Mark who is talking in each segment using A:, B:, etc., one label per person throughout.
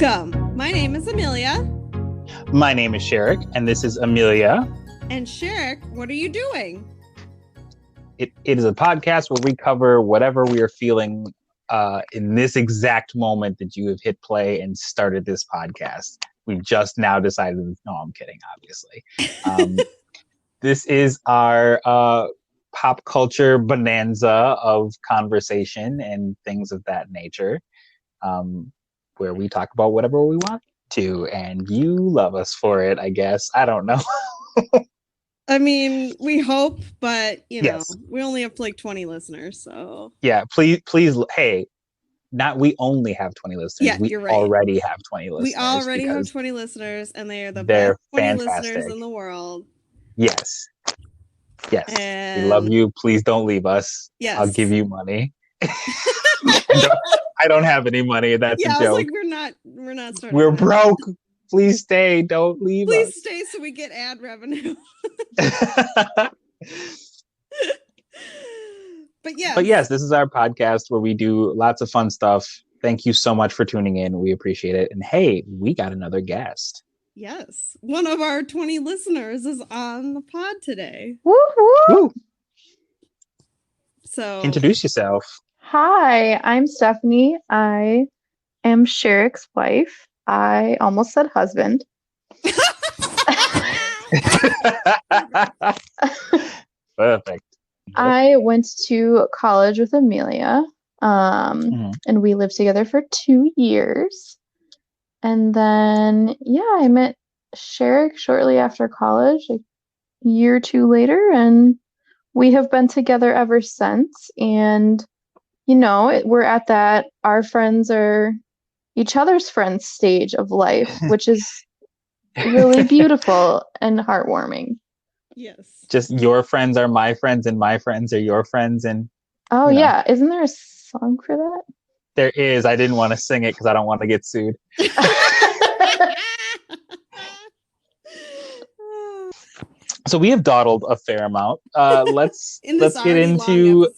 A: Welcome. My name is Amelia.
B: My name is Sherrick, and this is Amelia.
A: And Sherrick, what are you doing?
B: It is a podcast where we cover whatever we are feeling in this exact moment that you have hit play and started this podcast. We've just now decided. No, I'm kidding, obviously. This is our pop culture bonanza of conversation and things of that nature, where we talk about whatever we want to, and you love us for it, I guess. I don't know.
A: I mean, we hope, but
B: Yes.
A: we only have like 20 listeners, so
B: Yeah, please, hey, not we only have 20 listeners.
A: Yeah,
B: we
A: you're right.
B: already have 20 listeners.
A: We already have 20 listeners, and they are the
B: they're
A: best 20
B: fantastic
A: listeners in the world.
B: Yes.
A: And
B: we love you. Please don't leave us.
A: Yes.
B: I'll give you money. I don't have any money. That's a joke.
A: I was like, we're not starting.
B: We're broke. Please stay. Don't leave us.
A: Please stay so we get ad revenue. But yes,
B: this is our podcast where we do lots of fun stuff. Thank you so much for tuning in. We appreciate it. And hey, we got another guest.
A: Yes. One of our 20 listeners is on the pod today.
C: Woo woo.
A: So
B: introduce yourself.
C: Hi, I'm Stephanie. I am Sherrick's wife. I almost said husband.
B: Perfect.
C: I went to college with Amelia, and we lived together for 2 years. And then, I met Sherrick shortly after college, a year or two later, and we have been together ever since. And, we're at that our friends are each other's friends stage of life, which is really beautiful and heartwarming.
A: Yes.
B: Just your friends are my friends and my friends are your friends. And
C: oh, yeah. Isn't there a song for that?
B: There is. I didn't want to sing it because I don't want to get sued. So we have dawdled a fair amount. Let's get into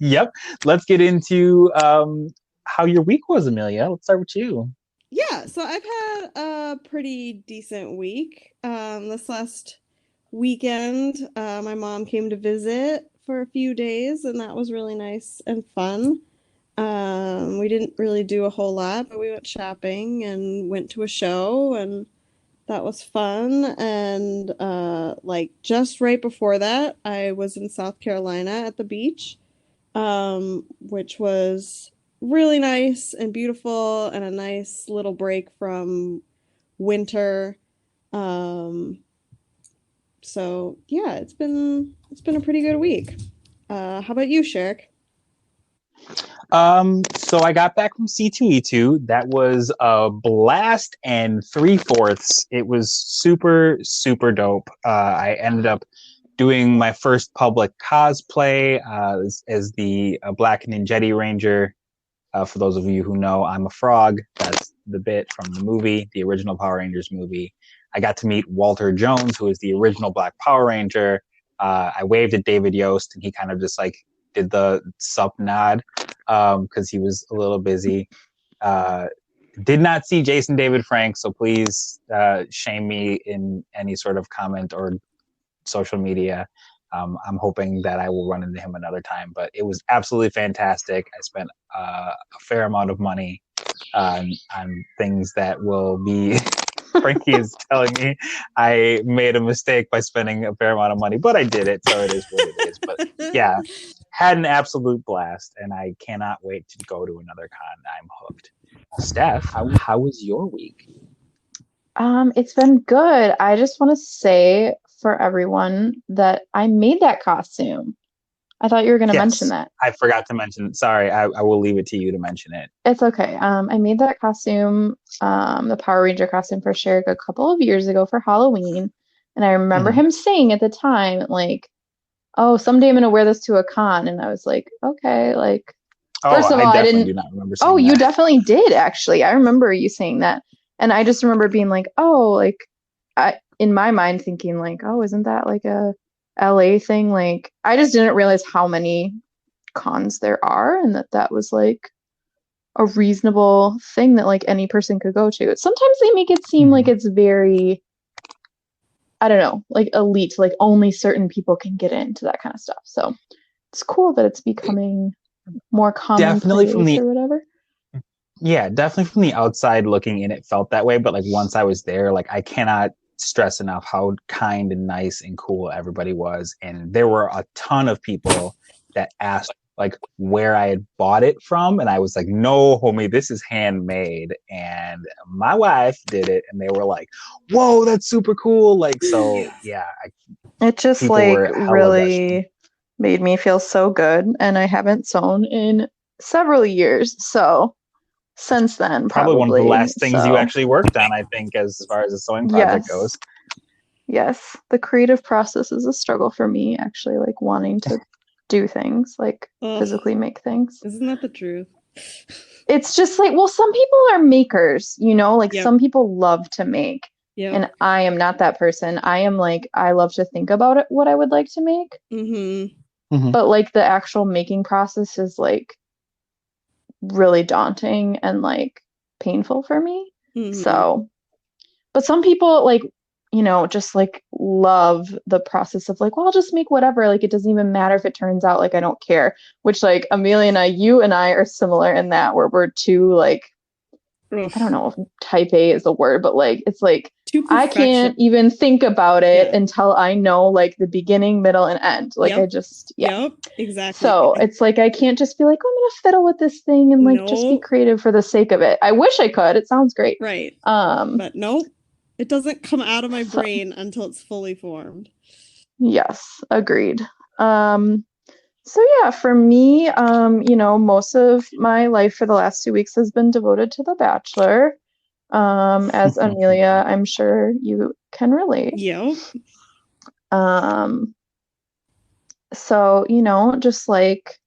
B: Yep. Let's get into how your week was, Amelia. Let's start with you.
A: Yeah, so I've had a pretty decent week. This last weekend, my mom came to visit for a few days, and that was really nice and fun. We didn't really do a whole lot, but we went shopping and went to a show, and that was fun. And just right before that, I was in South Carolina at the beach, which was really nice and beautiful and a nice little break from winter. So yeah, it's been a pretty good week. How about you, Sherrick?
B: So I got back from C2E2. That was a blast and 3/4. It was super, super dope. I ended up doing my first public cosplay as the Black Ninjetti Ranger. For those of you who know, I'm a frog. That's the bit from the movie, the original Power Rangers movie. I got to meet Walter Jones, who is the original Black Power Ranger. I waved at David Yost, and he kind of just did the sup nod because he was a little busy. Did not see Jason David Frank, so please shame me in any sort of comment or social media. I'm hoping that I will run into him another time, but it was absolutely fantastic. I spent a fair amount of money on things that will be... Frankie is telling me I made a mistake by spending a fair amount of money, but I did it, so it is what it is. But yeah, had an absolute blast, and I cannot wait to go to another con. I'm hooked. Steph, how was your week?
C: It's been good. I just want to say for everyone that I made that costume. I thought you were going to mention that.
B: I forgot to mention it. Sorry, I will leave it to you to mention it.
C: It's okay. I made that costume, the Power Ranger costume for Sherrick a couple of years ago for Halloween. And I remember him saying at the time, oh, someday I'm going to wear this to a con. And I was like, okay, first of all, I didn't.
B: Do not remember saying
C: that.
B: You
C: definitely did, actually. I remember you saying that. And I just remember being in my mind thinking oh, isn't that a LA thing? I just didn't realize how many cons there are, and that was a reasonable thing that like any person could go to. Sometimes they make it seem like it's very, I don't know, like elite, like only certain people can get into that kind of stuff. So it's cool that it's becoming more commonplace or whatever.
B: Yeah, definitely from the outside looking in, it felt that way. But like once I was there, like I cannot stress enough how kind and nice and cool everybody was. And there were a ton of people that asked like where I had bought it from. And I was like, no, homie, this is handmade. And my wife did it. And they were like, whoa, that's super cool. Like, so yeah.
C: It just like really made me feel so good. And I haven't sewn in several years. So since then, probably
B: one of the last things you actually worked on, I think, as far as the sewing project goes.
C: Yes, the creative process is a struggle for me, actually, like wanting to do things, like physically make things.
A: Isn't that the truth?
C: It's just like, well, some people are makers, you know, like some people love to make. And I am not that person. I am like, I love to think about it, what I would like to make. But like the actual making process is like really daunting and like painful for me. So, but some people like, you know, just like love the process of like, well, I'll just make whatever. Like, it doesn't even matter if it turns out like I don't care. Which like Amelia and I, you and I are similar in that where we're too like, I don't know if type A is a word, but like it's like I can't even think about it until I know like the beginning, middle, and end. Like I just
A: exactly.
C: So it's like I can't just be like, oh, I'm gonna fiddle with this thing and like just be creative for the sake of it. I wish I could. It sounds great.
A: Right. But nope. It doesn't come out of my brain until it's fully formed.
C: Yes, agreed. So yeah, for me, you know, most of my life for the last 2 weeks has been devoted to The Bachelor. As Amelia, I'm sure you can relate.
A: Yep.
C: So, you know, just like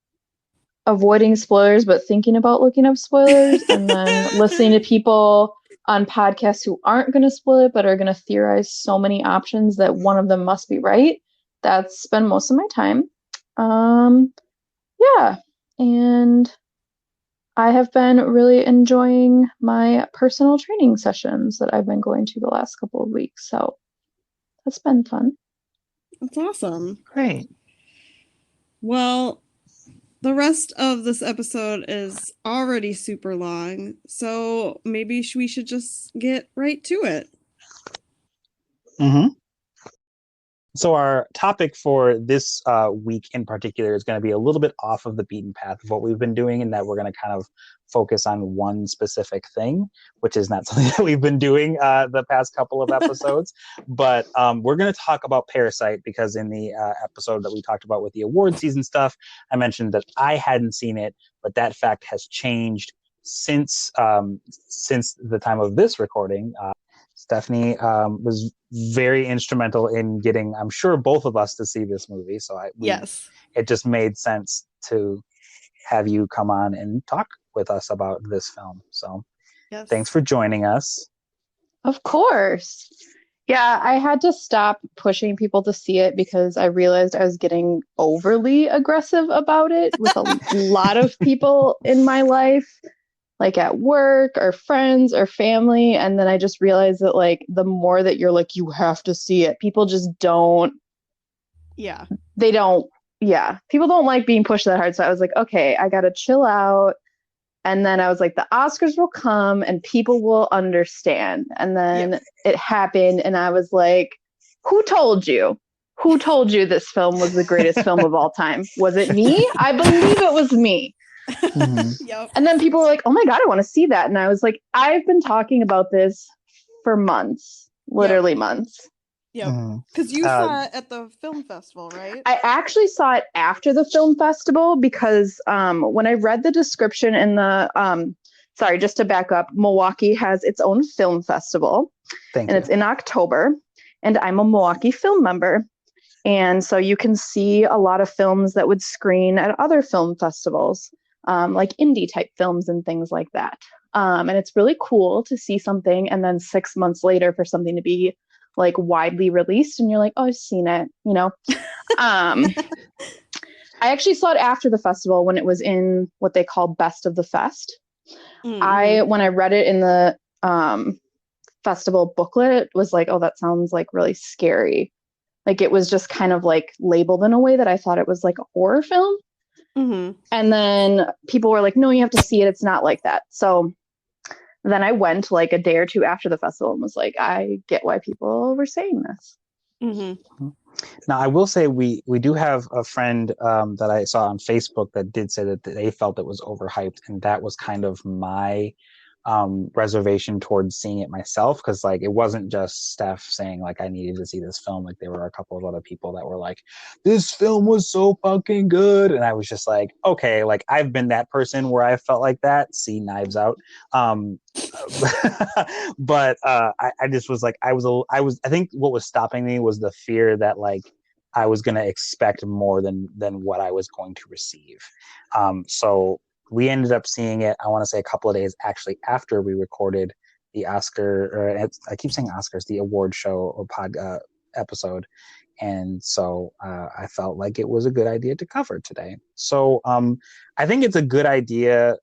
C: avoiding spoilers, but thinking about looking up spoilers and then listening to people on podcasts who aren't going to spoil it, but are going to theorize so many options that one of them must be right. That's been most of my time. Yeah. And I have been really enjoying my personal training sessions that I've been going to the last couple of weeks. So that's been fun.
A: That's awesome.
B: Great.
A: Well, the rest of this episode is already super long, so maybe we should just get right to it.
B: So our topic for this week in particular is going to be a little bit off of the beaten path of what we've been doing, in that we're going to kind of focus on one specific thing, which is not something that we've been doing the past couple of episodes. But we're going to talk about Parasite because in the episode that we talked about with the award season stuff, I mentioned that I hadn't seen it, but that fact has changed since the time of this recording. Stephanie was very instrumental in getting, I'm sure, both of us to see this movie. So it just made sense to have you come on and talk with us about this film. So thanks for joining us.
C: Of course. Yeah, I had to stop pushing people to see it because I realized I was getting overly aggressive about it with a lot of people in my life, like at work or friends or family. And then I just realized that like the more that you're like, you have to see it, people just don't.
A: Yeah.
C: They don't. Yeah. People don't like being pushed that hard. So I was like, okay, I got to chill out. And then I was like, the Oscars will come and people will understand. And then it happened. And I was like, who told you? Who told you this film was the greatest film of all time? Was it me? I believe it was me. And then people were like, oh my God, I want to see that. And I was like, I've been talking about this for months, literally months.
A: Yeah, because you saw it at the film festival, right?
C: I actually saw it after the film festival because when I read the description in the, sorry, just to back up, Milwaukee has its own film festival.
B: And
C: it's in October. And I'm a Milwaukee film member. And so you can see a lot of films that would screen at other film festivals, like indie type films and things like that. And it's really cool to see something and then 6 months later for something to be like widely released and you're like, oh, I've seen it, you know? I actually saw it after the festival when it was in what they call Best of the Fest.
A: Mm-hmm.
C: When I read it in the festival booklet, was like, oh, that sounds like really scary. Like it was just kind of like labeled in a way that I thought it was like a horror film.
A: Mm-hmm.
C: And then people were like, no, you have to see it. It's not like that. So then I went like a day or two after the festival and was like, I get why people were saying this.
A: Mm-hmm.
B: Now, I will say we do have a friend that I saw on Facebook that did say that they felt it was overhyped, and that was kind of my reservation towards seeing it myself, because like it wasn't just Steff saying like I needed to see this film. Like there were a couple of other people that were like, this film was so fucking good, and I was just like, okay, like I've been that person where I felt like that. See Knives Out. But I just was like, I think what was stopping me was the fear that like I was going to expect more than what I was going to receive. So we ended up seeing it, I want to say a couple of days actually after we recorded the Oscar, or I keep saying Oscars, the award show or episode. And so I felt like it was a good idea to cover today. So I think it's a good idea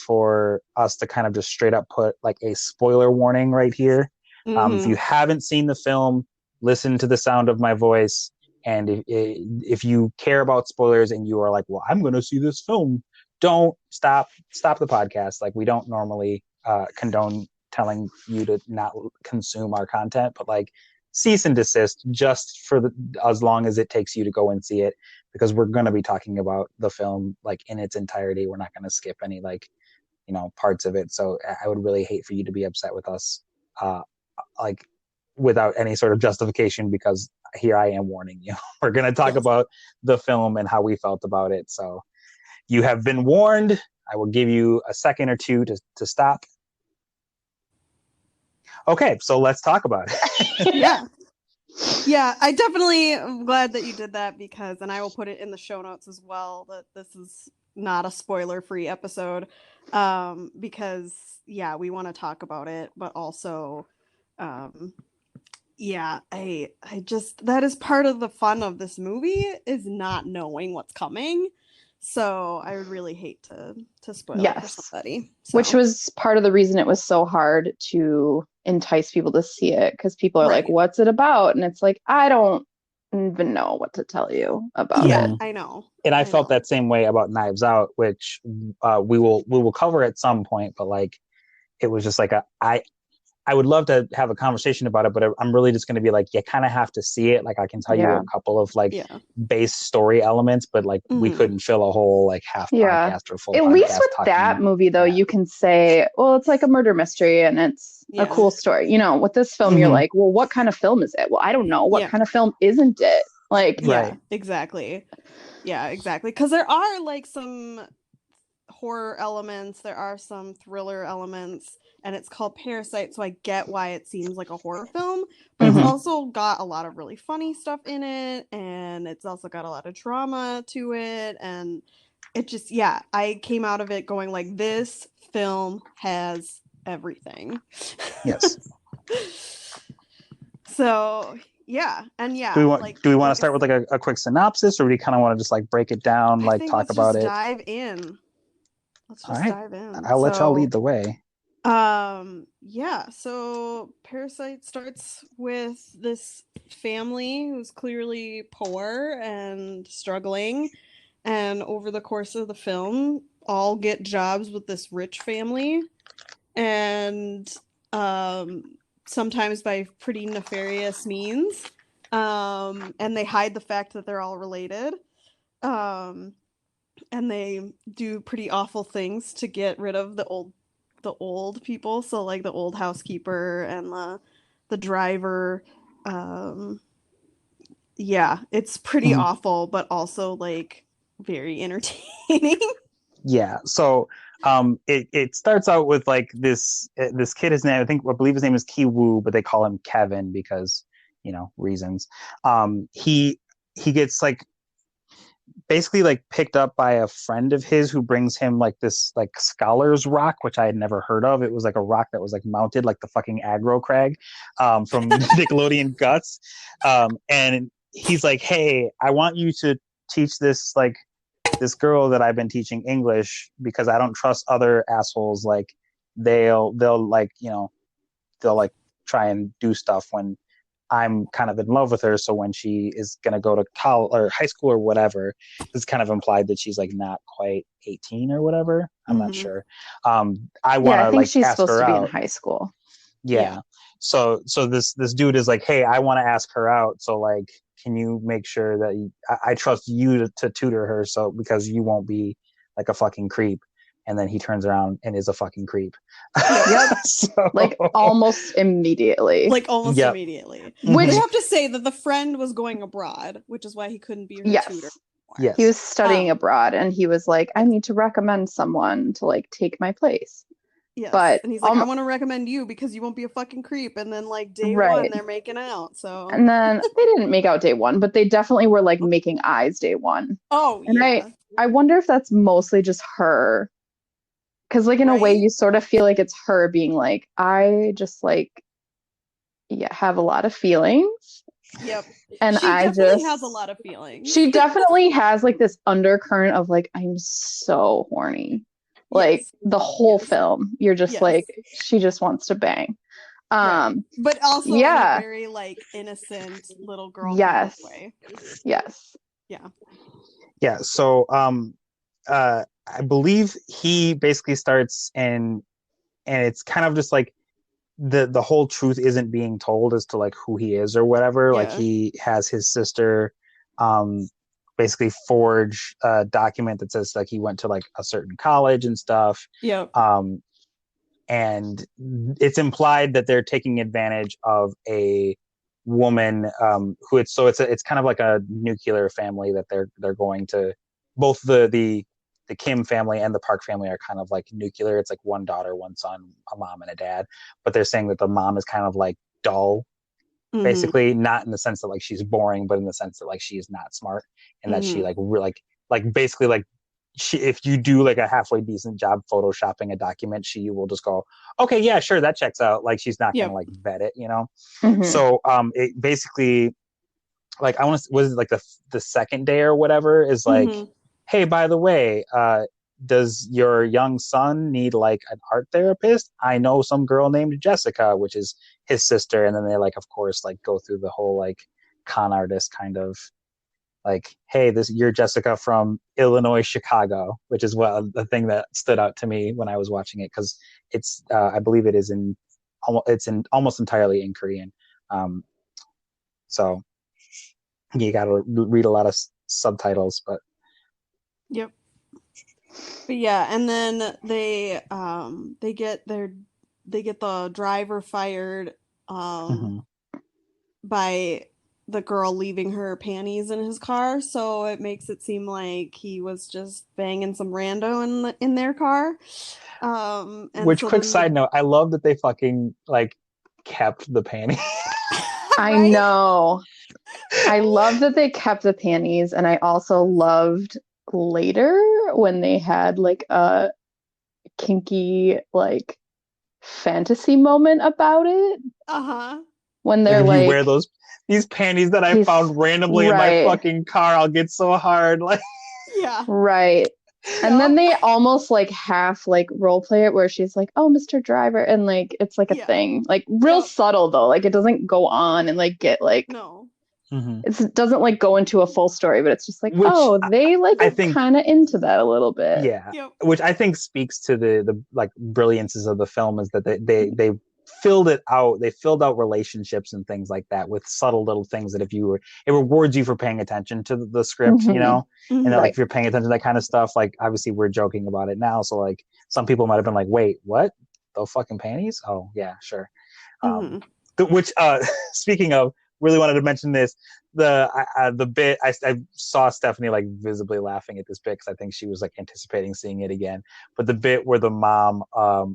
B: for us to kind of just straight up put like a spoiler warning right here. If you haven't seen the film, listen to the sound of my voice. And if you care about spoilers and you are like, well, I'm going to see this film, don't stop the podcast. Like we don't normally condone telling you to not consume our content, but like cease and desist just for as long as it takes you to go and see it, because we're going to be talking about the film like in its entirety. We're not going to skip any like, you know, parts of it. So I would really hate for you to be upset with us like without any sort of justification, because here I am warning you. We're going to talk about the film and how we felt about it. So you have been warned. I will give you a second or two to stop. Okay, so let's talk about it.
A: Yeah, I definitely am glad that you did that, because, and I will put it in the show notes as well, that this is not a spoiler-free episode, because, yeah, we want to talk about it, but also, yeah, I just, that is part of the fun of this movie, is not knowing what's coming. So I would really hate to spoil it for somebody. So.
C: Which was part of the reason it was so hard to entice people to see it, because people are like, what's it about? And it's like, I don't even know what to tell you about it.
A: I know.
B: And I felt that same way about Knives Out, which we will cover at some point, but like it was just like I would love to have a conversation about it, but I'm really just going to be like, you kind of have to see it. Like I can tell you a couple of like base story elements, but like we couldn't fill a whole like half podcast or full.
C: At least with that movie though, you can say, well, it's like a murder mystery and it's a cool story. You know, with this film, you're like, well, what kind of film is it? Well, I don't know. What kind of film isn't it? Like,
A: exactly. Yeah, exactly. Because there are like some horror elements, there are some thriller elements, and it's called Parasite, so I get why it seems like a horror film, but it's also got a lot of really funny stuff in it, and it's also got a lot of drama to it, and it just, I came out of it going like, this film has everything.
B: Yes.
A: So and
B: do we want to start with like a quick synopsis, or do we kind of want to just like break it down, like talk about it?
A: Dive in. Let's just dive in.
B: I'll let y'all lead the way.
A: So Parasite starts with this family who's clearly poor and struggling, and over the course of the film all get jobs with this rich family, and sometimes by pretty nefarious means, and they hide the fact that they're all related, and they do pretty awful things to get rid of the old people. So like the old housekeeper and the driver. It's pretty awful, but also like very entertaining.
B: So it starts out with like this kid, his name, I believe his name is Ki Woo, but they call him Kevin because, you know, reasons. He gets like basically like picked up by a friend of his who brings him like this like Scholar's Rock, which I had never heard of. It was like a rock that was like mounted like the fucking aggro crag from Nickelodeon Guts. And he's like, hey, I want you to teach this like this girl that I've been teaching English because I don't trust other assholes. Like they'll like, you know, they'll like try and do stuff when I'm kind of in love with her. So when she is going to go to college or high school or whatever, it's kind of implied that she's like not quite 18 or whatever. I'm not sure. I want to
C: I think
B: like
C: she's
B: ask
C: supposed
B: her
C: to be
B: out.
C: in high school.
B: Yeah. So this dude is like, hey, I want to ask her out. So like, can you make sure that I trust you to tutor her? So because you won't be like a fucking creep. And then he turns around and is a fucking creep.
C: Yep.
B: So,
C: like almost immediately.
A: Immediately.
C: Which
A: we have to say that the friend was going abroad, which is why he couldn't be her tutor.
B: Yes.
C: He was studying abroad and he was like, I need to recommend someone to like take my place.
A: Yes.
C: But
A: and he's like, I want to recommend you because you won't be a fucking creep. And then like day one, they're making out. So
C: and then they didn't make out day one, but they definitely were like making eyes day one.
A: Oh,
C: and I wonder if that's mostly just her. Because like in a way you sort of feel like it's her being like, I just like have a lot of feelings.
A: Yep.
C: And
A: she definitely has a lot of feelings.
C: She definitely has like this undercurrent of like, I'm so horny. Like the whole film. You're just like, she just wants to bang.
A: But also in a very like innocent little girl kind of way.
C: Yes.
A: Yeah.
B: Yeah. So I believe he basically starts and it's kind of just like the whole truth isn't being told as to like who he is or whatever. Like he has his sister basically forge a document that says like he went to like a certain college and stuff.
A: Yeah.
B: And it's implied that they're taking advantage of a woman who it's kind of like a nuclear family that they're going to. Both the Kim family and the Park family are kind of like nuclear. It's like one daughter, one son, a mom and a dad. But they're saying that the mom is kind of like dull, basically, not in the sense that like she's boring, but in the sense that like she is not smart and that she like really like basically like if you do like a halfway decent job photoshopping a document, she will just go, okay, yeah, sure, that checks out. Like she's not gonna like vet it, you know. So it basically like I want to was it like the second day or whatever is like, hey, by the way, does your young son need like an art therapist? I know some girl named Jessica, which is his sister, and then they like of course like go through the whole like con artist kind of like, hey, you're Jessica from Illinois, Chicago, which is the thing that stood out to me when I was watching it because it's I believe it's almost entirely in Korean, so you got to read a lot of subtitles, but
A: But yeah, and then they get the driver fired by the girl leaving her panties in his car, so it makes it seem like he was just banging some rando in their car.
B: Which quick side note, I love that they fucking like kept the panties.
C: I know. I love that they kept the panties, and I also loved later when they had like a kinky like fantasy moment about it. When they're
B: like, if
C: like,
B: you wear these panties that I found randomly in my fucking car, I'll get so hard. Like,
C: right. And then they almost like half like role play it where she's like, oh, Mr. Driver. And like, it's like a thing, like real subtle though. Like it doesn't go on and like get like, it doesn't like go into a full story, but it's just like, they like I think kind of into that a little bit.
B: Yeah. Which I think speaks to the like brilliances of the film is that they filled it out. They filled out relationships and things like that with subtle little things that it rewards you for paying attention to the script, you know? And that, like if you're paying attention to that kind of stuff, like obviously we're joking about it now. So like some people might have been like, wait, what? Those fucking panties? Oh yeah, sure. Which speaking of, really wanted to mention this. The bit I saw Stephanie like visibly laughing at this bit because I think she was like anticipating seeing it again. But the bit where the mom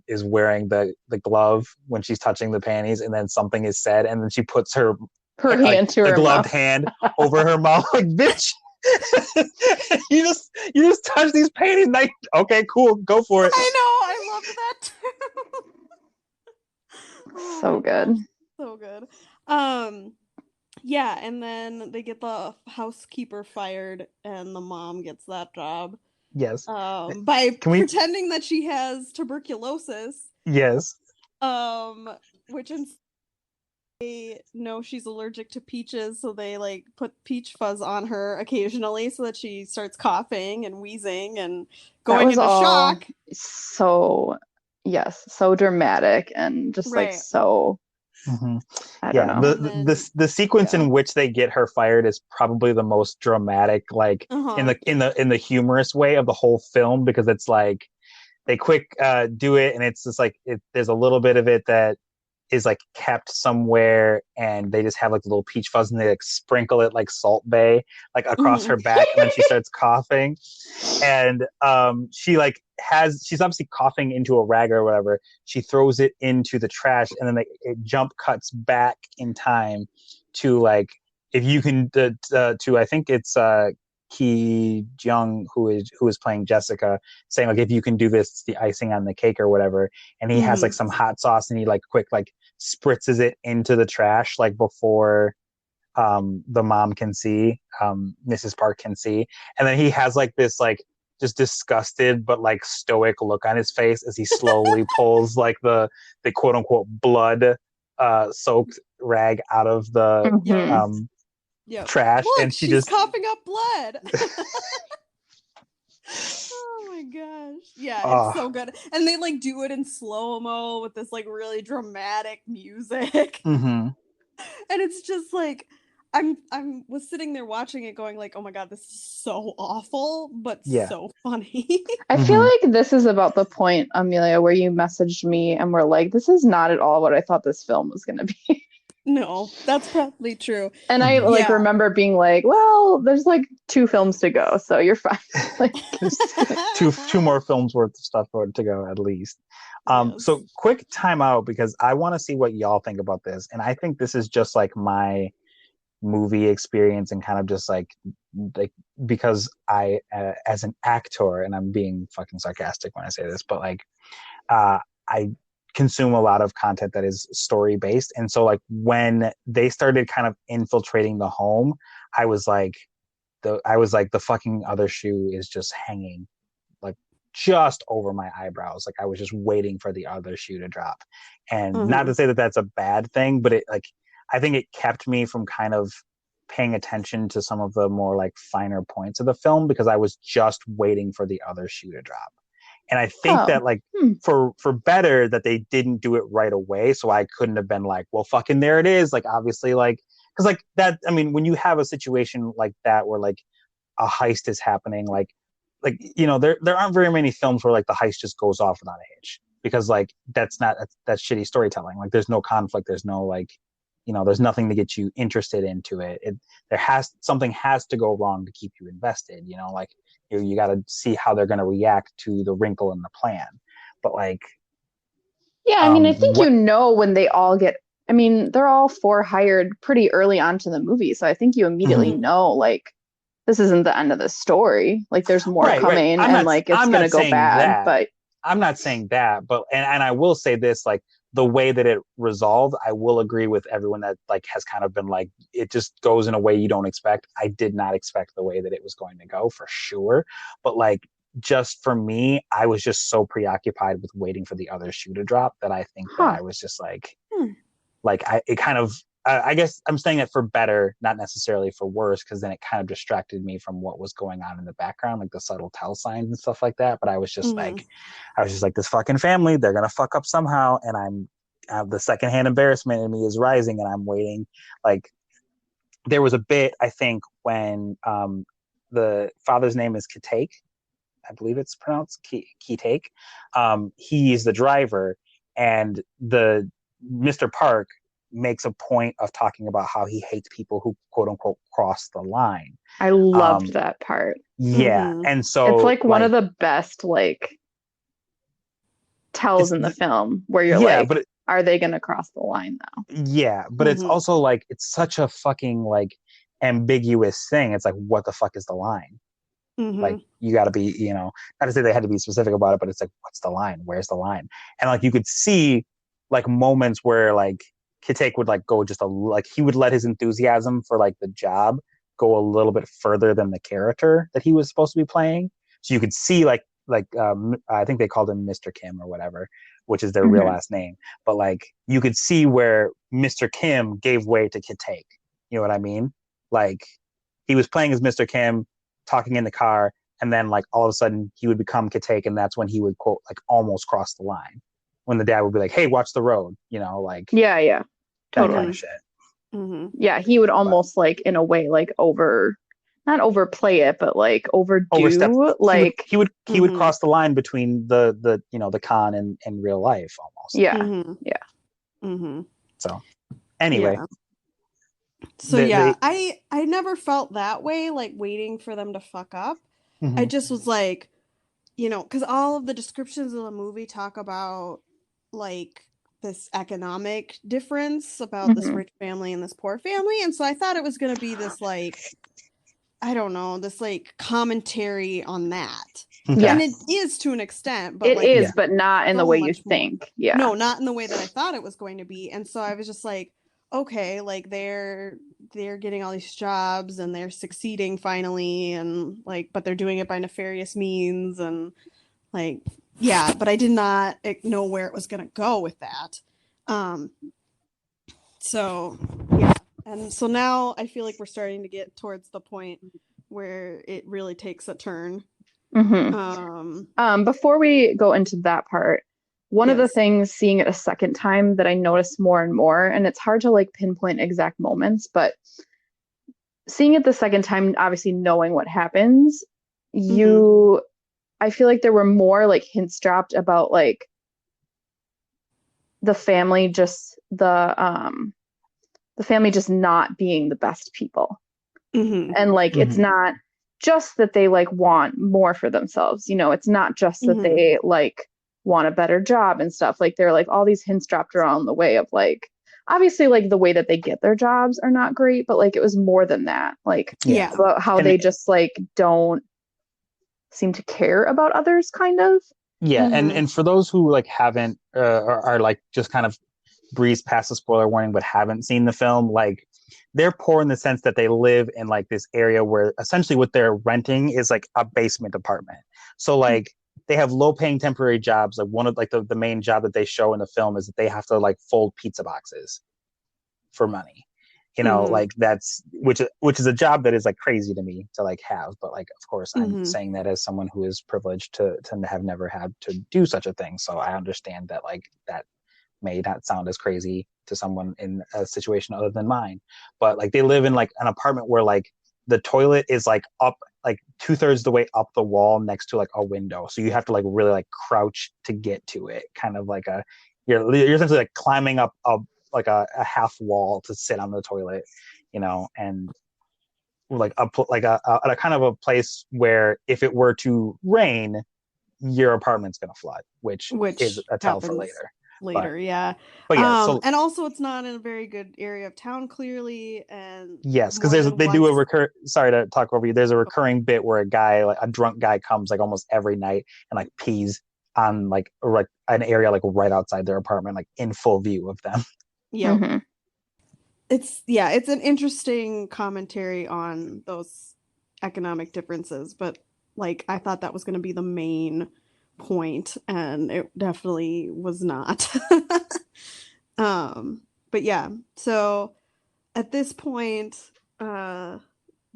B: is wearing the glove when she's touching the panties, and then something is said, and then she puts her
C: hand to her
B: gloved
C: mouth.
B: hand over her mouth, like bitch. you just touch these panties. Like, okay, cool, go for it.
A: I know, I loved that too.
C: So good.
A: So good. Yeah, and then they get the housekeeper fired, and the mom gets that job
B: Yes.
A: by
B: Can we?
A: pretending that she has tuberculosis,
B: Yes.
A: which they know she's allergic to peaches, so they like put peach fuzz on her occasionally so that she starts coughing and wheezing and
C: That
A: going
C: was
A: into
C: all
A: shock.
C: so, yes, so dramatic and just like
A: Right.
C: so,
B: Mm-hmm.
C: I don't
B: Yeah,
C: know.
A: And then
B: the sequence
A: yeah.
B: in which they get her fired is probably the most dramatic, like in
A: Uh-huh.
B: the humorous way of the whole film, because it's like they quick do it, and it's just like there's a little bit of it that is like kept somewhere, and they just have like the little peach fuzz, and they like sprinkle it like Salt Bay like across
A: Mhm.
B: her back, and then she starts coughing, and she's obviously coughing into a rag or whatever. She throws it into the trash, and then it jump cuts back in time to like, if you can to I think it's Ki Jung, who is playing Jessica, saying like, if you can do this, it's the icing on the cake or whatever. And he has like
A: Mhm.
B: some hot sauce, and he like quick like spritzes it into the trash like before the mom can see, Mrs. Park can see. And then he has like this like just disgusted but like stoic look on his face as he slowly pulls like the quote unquote blood soaked rag out of the
A: Yep.
C: Hmm.
A: Yep.
B: trash,
A: Look,
B: and she
A: she's
B: just
A: coughing up blood. Oh my gosh. Yeah, it's
B: oh
A: so good. And they like do it in slow-mo with this like really dramatic music.
B: mm-hmm.
A: And it's just like I'm was sitting there watching it going like, "Oh my god, this is so awful, but
B: Yeah.
A: so funny."
C: I feel
B: Mm-hmm.
C: like this is about the point, Amelia, where you messaged me and were like, this is not at all what I thought this film was going to be.
A: No, that's probably true.
C: And I
B: Mm-hmm.
C: like
A: Yeah.
C: remember being like, well, there's like 2 films to go, so you're fine. Like,
B: There's two more films worth of stuff to go at least.
A: Yes.
B: So quick timeout, because I want to see what y'all think about this, and I think this is just like my movie experience, and kind of just like because I as an actor, and I'm being fucking sarcastic when I say this, but like I consume a lot of content that is story based, and so like when they started kind of infiltrating the home, I was like the fucking other shoe is just hanging like just over my eyebrows. Like I was just waiting for the other shoe to drop. And not
A: Uh-huh.
B: to say that that's a bad thing, but it like, I think it kept me from kind of paying attention to some of the more like finer points of the film, because I was just waiting for the other shoe to drop. And I think
C: oh,
B: that like
C: hmm.
B: for better that they didn't do it right away, so I couldn't have been like, well, fucking there it is. Like obviously, like because like that. I mean, when you have a situation like that where like a heist is happening, like there aren't very many films where like the heist just goes off without a hitch, because like that's shitty storytelling. Like there's no conflict, there's no like there's nothing to get you interested into it. Something has to go wrong to keep you invested, like you got to see how they're going to react to the wrinkle in the plan. But like
C: Yeah, I mean, I think
B: what
C: when they all get, I mean, they're all 4 hired pretty early on to the movie, so I think you immediately
B: mhm.
A: Mhm.
C: know, like, this isn't the end of the story. Like, there's more
B: Right.
C: coming,
B: I'm
C: and
B: not
C: like, it's
B: I'm
C: gonna
B: not
C: go
B: saying
C: bad.
B: that.
C: But
B: I'm not saying that, but and I will say this, like the way that it resolved, I will agree with everyone that like has kind of been like it just goes in a way you don't expect. I did not expect the way that it was going to go, for sure. But like just for me, I was just so preoccupied with waiting for the other shoe to drop that I think that
C: huh.
B: I was just
A: Hmm.
B: like it kind of I guess I'm saying it for better, not necessarily for worse, because then it kind of distracted me from what was going on in the background, like the subtle tell signs and stuff like that. But
A: Mhm.
B: I was just like, this fucking family, they're gonna fuck up somehow, and the secondhand embarrassment in me is rising, and I'm waiting. Like there was a bit, I think, when the father's name is Kitake, I believe it's pronounced Kitake. He's the driver, and the Mr. Park makes a point of talking about how he hates people who quote unquote cross the line.
C: I loved
B: Um,
C: that part.
B: yeah,
A: Mhm.
B: and
C: It's
B: so
C: like one of
B: like
C: the best like tells
B: it's
C: in the film where you're
B: yeah,
C: like,
B: but
C: are they gonna cross the line now?
B: yeah, but it's
A: Mhm.
B: also like it's such a fucking like ambiguous thing. It's like, what the fuck is the line? Like
A: Mhm.
B: you got to be, not to say they had to be specific about it, but it's like, what's the line? Where's the line? And like you could see like moments where like Kitake would like go just he would let his enthusiasm for like the job go a little bit further than the character that he was supposed to be playing. So you could see I think they called him Mr. Kim or whatever, which is their real last name. But like you could see where Mr. Kim gave way to Kitake. You know what I mean? Like he was playing as Mr. Kim, talking in the car, and then like all of a sudden he would become Kitake, and that's when he would quote like almost cross the line. When the dad would be like, "Hey, watch the road," like
C: yeah,
B: that
C: totally.
B: kind of shit.
C: Yeah, he would almost like in a way like not overplay it, but like overdo. Like
B: he would cross the line between the con and real life almost.
C: Yeah,
B: So anyway,
A: I never felt that way, like waiting for them to fuck up. I just was like, because all of the descriptions of the movie talk about like this economic difference about this rich family and this poor family, and so I thought it was going to be this like, I don't know, this like commentary on that.
C: Yeah.
A: And it is to an extent, but
C: but not in the way you think. Yeah.
A: No, not in the way that I thought it was going to be. And so I was just like, okay, like they're getting all these jobs and they're succeeding finally, and like, but they're doing it by nefarious means, and like, yeah, but I did not know where it was going to go with that. So yeah. And so now I feel like we're starting to get towards the point where it really takes a turn.
C: Before we go into that part, one of the things seeing it a second time that I noticed more and more, and it's hard to like pinpoint exact moments, but seeing it the second time, obviously knowing what happens, I feel like there were more like hints dropped about like the family just not being the best people. And like it's not just that they like want more for themselves, it's not just that they like want a better job and stuff. Like there are like all these hints dropped around the way of like, obviously like the way that they get their jobs are not great, but like it was more than that, like about how they just like don't seem to care about others kind of.
B: And for those who like haven't are like just kind of breeze past the spoiler warning but haven't seen the film, like they're poor in the sense that they live in like this area where essentially what they're renting is like a basement apartment. So like they have low paying temporary jobs. Like one of like the main job that they show in the film is that they have to like fold pizza boxes for money. Like that's which is a job that is like crazy to me to like have, but like of course I'm saying that as someone who is privileged to have never had to do such a thing. So I understand that like that may not sound as crazy to someone in a situation other than mine, but like they live in like an apartment where like the toilet is like up like 2/3 the way up the wall next to like a window, so you have to like really like crouch to get to it, kind of like you're essentially like climbing up a half wall to sit on the toilet, and like a kind of a place where if it were to rain, your apartment's gonna flood, which is a tell for later. But yeah,
A: and also it's not in a very good area of town, clearly, and
B: yes, because sorry to talk over you. There's a recurring bit where a drunk guy comes like almost every night and like pees on like an area like right outside their apartment, like in full view of them.
A: It's an interesting commentary on those economic differences, but like I thought that was going to be the main point, and it definitely was not. But yeah, so at this point the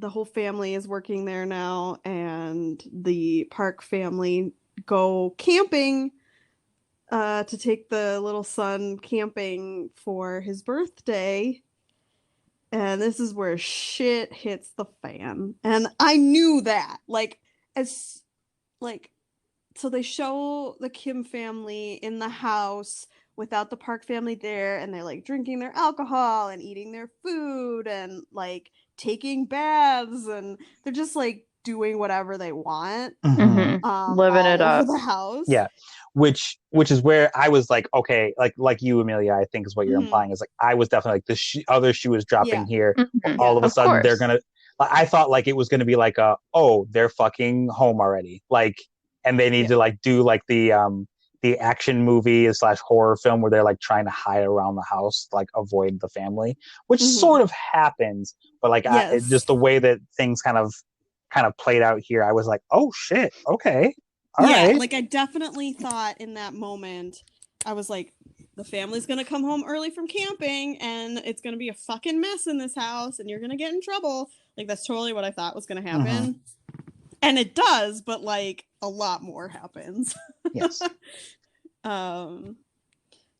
A: whole family is working there now, and the Park family go camping to take the little son camping for his birthday. And this is where shit hits the fan. And I knew that. So they show the Kim family in the house without the Park family there, and they're like drinking their alcohol and eating their food and like taking baths, and they're just like doing whatever they want.
C: Living it up.
A: The house.
B: Yeah. Which is where I was like, okay, like you, Amelia, I think is what you're implying, is like I was definitely like the other shoe is dropping here. All of a sudden they're gonna. I thought like it was gonna be like they're fucking home already, like, and they need to like do like the the action movie / horror film where they're like trying to hide around the house, like avoid the family, which sort of happens, but like just the way that things kind of played out here, I was like, oh shit, okay, all right.
A: Like I definitely thought in that moment, I was like, the family's gonna come home early from camping and it's gonna be a fucking mess in this house and you're gonna get in trouble. Like that's totally what I thought was gonna happen. And it does, but like a lot more happens.
B: Yes.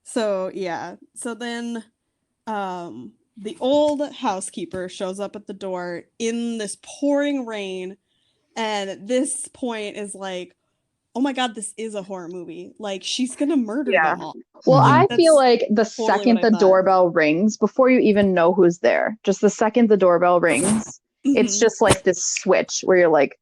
A: So yeah. So then the old housekeeper shows up at the door in this pouring rain, and at this point is like, oh my god, this is a horror movie. Like, she's gonna murder them all.
C: Well,
A: like,
C: I feel like the
A: totally
C: second the doorbell rings, before you even know who's there, just the second the doorbell rings, it's just like this switch where you're like,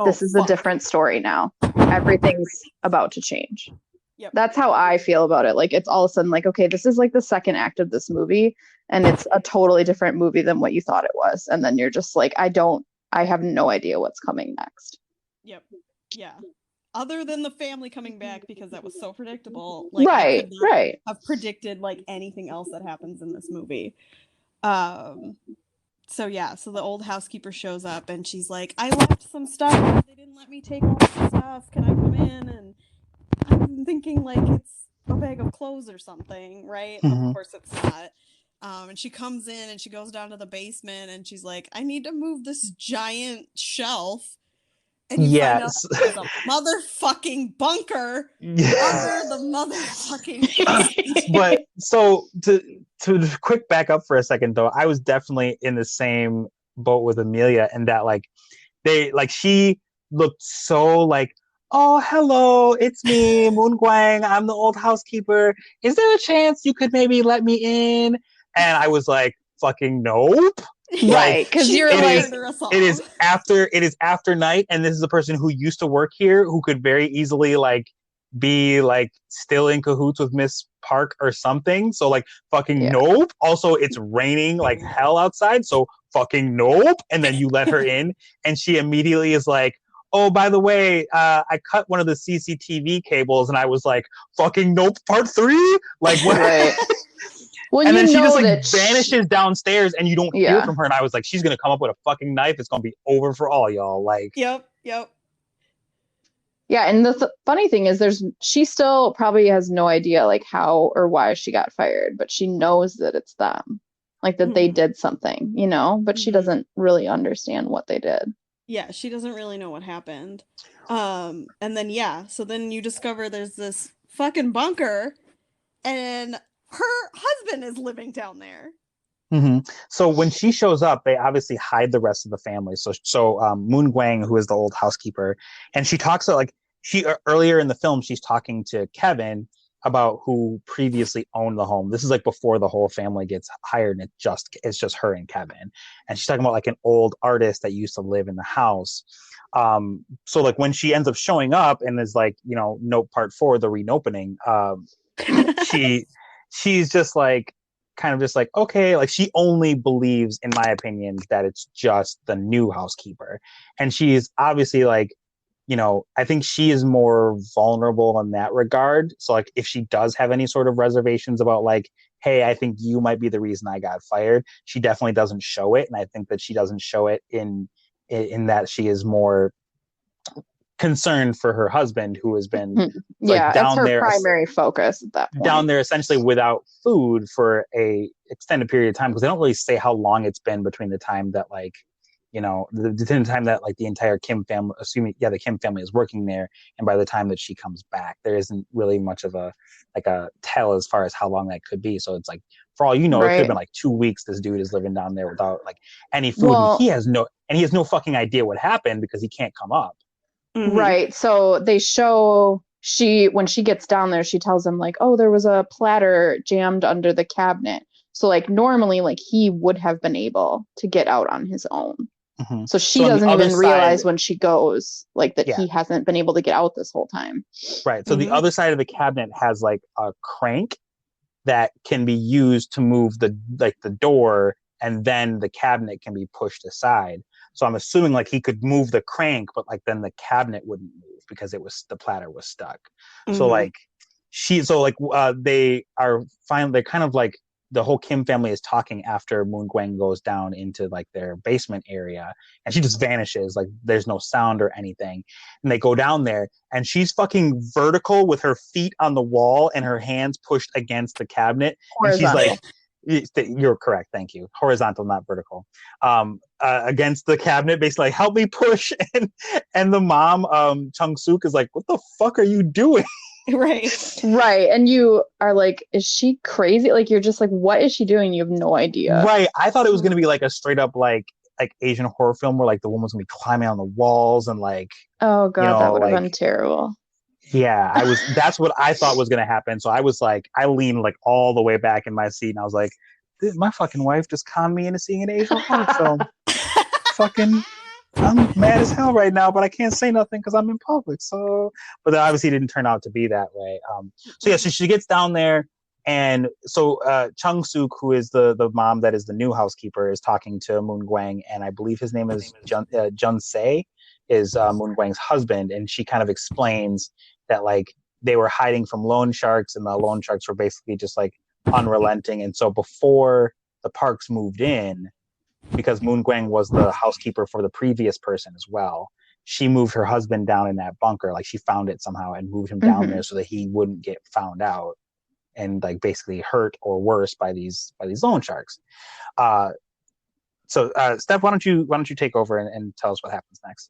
C: this is a different story now. Everything's about to change. Yep. That's how I feel about it. Like, it's all of a sudden like, okay, this is like the second act of this movie, and it's a totally different movie than what you thought it was. And then you're just like, I have no idea what's coming next.
A: Yep. Yeah. Other than the family coming back, because that was so predictable. Like,
C: right.
A: I could not have predicted like anything else that happens in this movie. So the old housekeeper shows up and she's like, I left some stuff. They didn't let me take all the stuff. Can I come in? And I'm thinking like it's a bag of clothes or something, right? Of course it's not. And she comes in and she goes down to the basement and she's like, I need to move this giant shelf. And you find out there's a motherfucking bunker under the motherfucking
B: But so to quick back up for a second though, I was definitely in the same boat with Amelia, and that like she looked so like, oh hello, it's me, Moon Guang, I'm the old housekeeper. Is there a chance you could maybe let me in? And I was like, fucking nope.
C: Right, because you're like,
B: it is after night, and this is a person who used to work here who could very easily like be like still in cahoots with Miss Park or something. So like fucking nope. Also, it's raining like hell outside, so fucking nope. And then you let her in, and she immediately is like, oh, by the way, I cut one of the CCTV cables, and I was like, fucking nope, part 3? Like what?
C: Right. Well,
B: and then she just like vanishes downstairs and you don't hear from her. And I was like, she's going to come up with a fucking knife. It's going to be over for all y'all. Like,
A: Yep.
C: Yeah. And the funny thing is she still probably has no idea like how or why she got fired, but she knows that it's them, like that they did something, but she doesn't really understand what they did.
A: Yeah. She doesn't really know what happened. And then, so then you discover there's this fucking bunker and her husband is living down there.
B: So when she shows up, they obviously hide the rest of the family. So Moon Guang, who is the old housekeeper, and she talks like earlier in the film, she's talking to Kevin about who previously owned the home. This is like before the whole family gets hired, and it's just her and Kevin. And she's talking about like an old artist that used to live in the house. So like when she ends up showing up and is like, note part 4, the reopening, she's just like, kind of just like, okay, like she only believes, in my opinion, that it's just the new housekeeper. And she's obviously like, I think she is more vulnerable in that regard. So like if she does have any sort of reservations about like, hey, I think you might be the reason I got fired, she definitely doesn't show it. And I think that she doesn't show it in that she is more concerned for her husband, who has been like down
C: that's her
B: there,
C: primary focus at that point.
B: Down there essentially without food for a extended period of time, because they don't really say how long it's been between the time that like the time that like the entire Kim family, the Kim family is working there, and by the time that she comes back, there isn't really much of a tell as far as how long that could be. So it's like, for all you know, it could have been like 2 weeks this dude is living down there without like any food. And he has no fucking idea what happened because he can't come up.
C: Right. So they show when she gets down there, she tells him like, oh, there was a platter jammed under the cabinet. So like normally like he would have been able to get out on his own. So she doesn't even realize when she goes like that he hasn't been able to get out this whole time.
B: Right. So the other side of the cabinet has like a crank that can be used to move the door, and then the cabinet can be pushed aside. So I'm assuming like he could move the crank, but like then the cabinet wouldn't move. because the platter was stuck.
A: Mm-hmm.
B: So like they are finally, they're kind of like, the whole Kim family is talking after Moon Gwang goes down into like their basement area, and she just vanishes. Like there's no sound or anything. And they go down there, and she's fucking vertical with her feet on the wall and her hands pushed against the cabinet.
C: Horizontal.
B: And she's like, you're correct. Thank you. Horizontal, not vertical. Against the cabinet, basically like, help me push. And the mom, Chung Suk, is like, what the fuck are you doing?
A: Right.
C: And you are like, is she crazy? Like, you're just like, what is she doing? You have no idea.
B: Right. I thought it was going to be like a straight up like Asian horror film where like the woman's going to be climbing on the walls and like,
C: oh god, that would have
B: like,
C: been terrible.
B: Yeah, that's what I thought was going to happen. So I was like, I leaned like all the way back in my seat, and I was like, my fucking wife just conned me into seeing an Asian horror film. Fucking, I'm mad as hell right now, but I can't say nothing because I'm in public. So, but that obviously didn't turn out to be that way. So yeah, so she gets down there, and so Chung Suk, who is the mom that is the new housekeeper, is talking to Moon Gwang, and I believe his name is Jun Se, is Moon Gwang's husband, and she kind of explains that like they were hiding from loan sharks, and the loan sharks were basically just like unrelenting. And so before the Parks moved in, because Moon Gwang was the housekeeper for the previous person as well, she moved her husband down in that bunker. Like she found it somehow and moved him down there so that he wouldn't get found out and like basically hurt or worse by these loan sharks. So Steph, why don't you take over and tell us what happens next?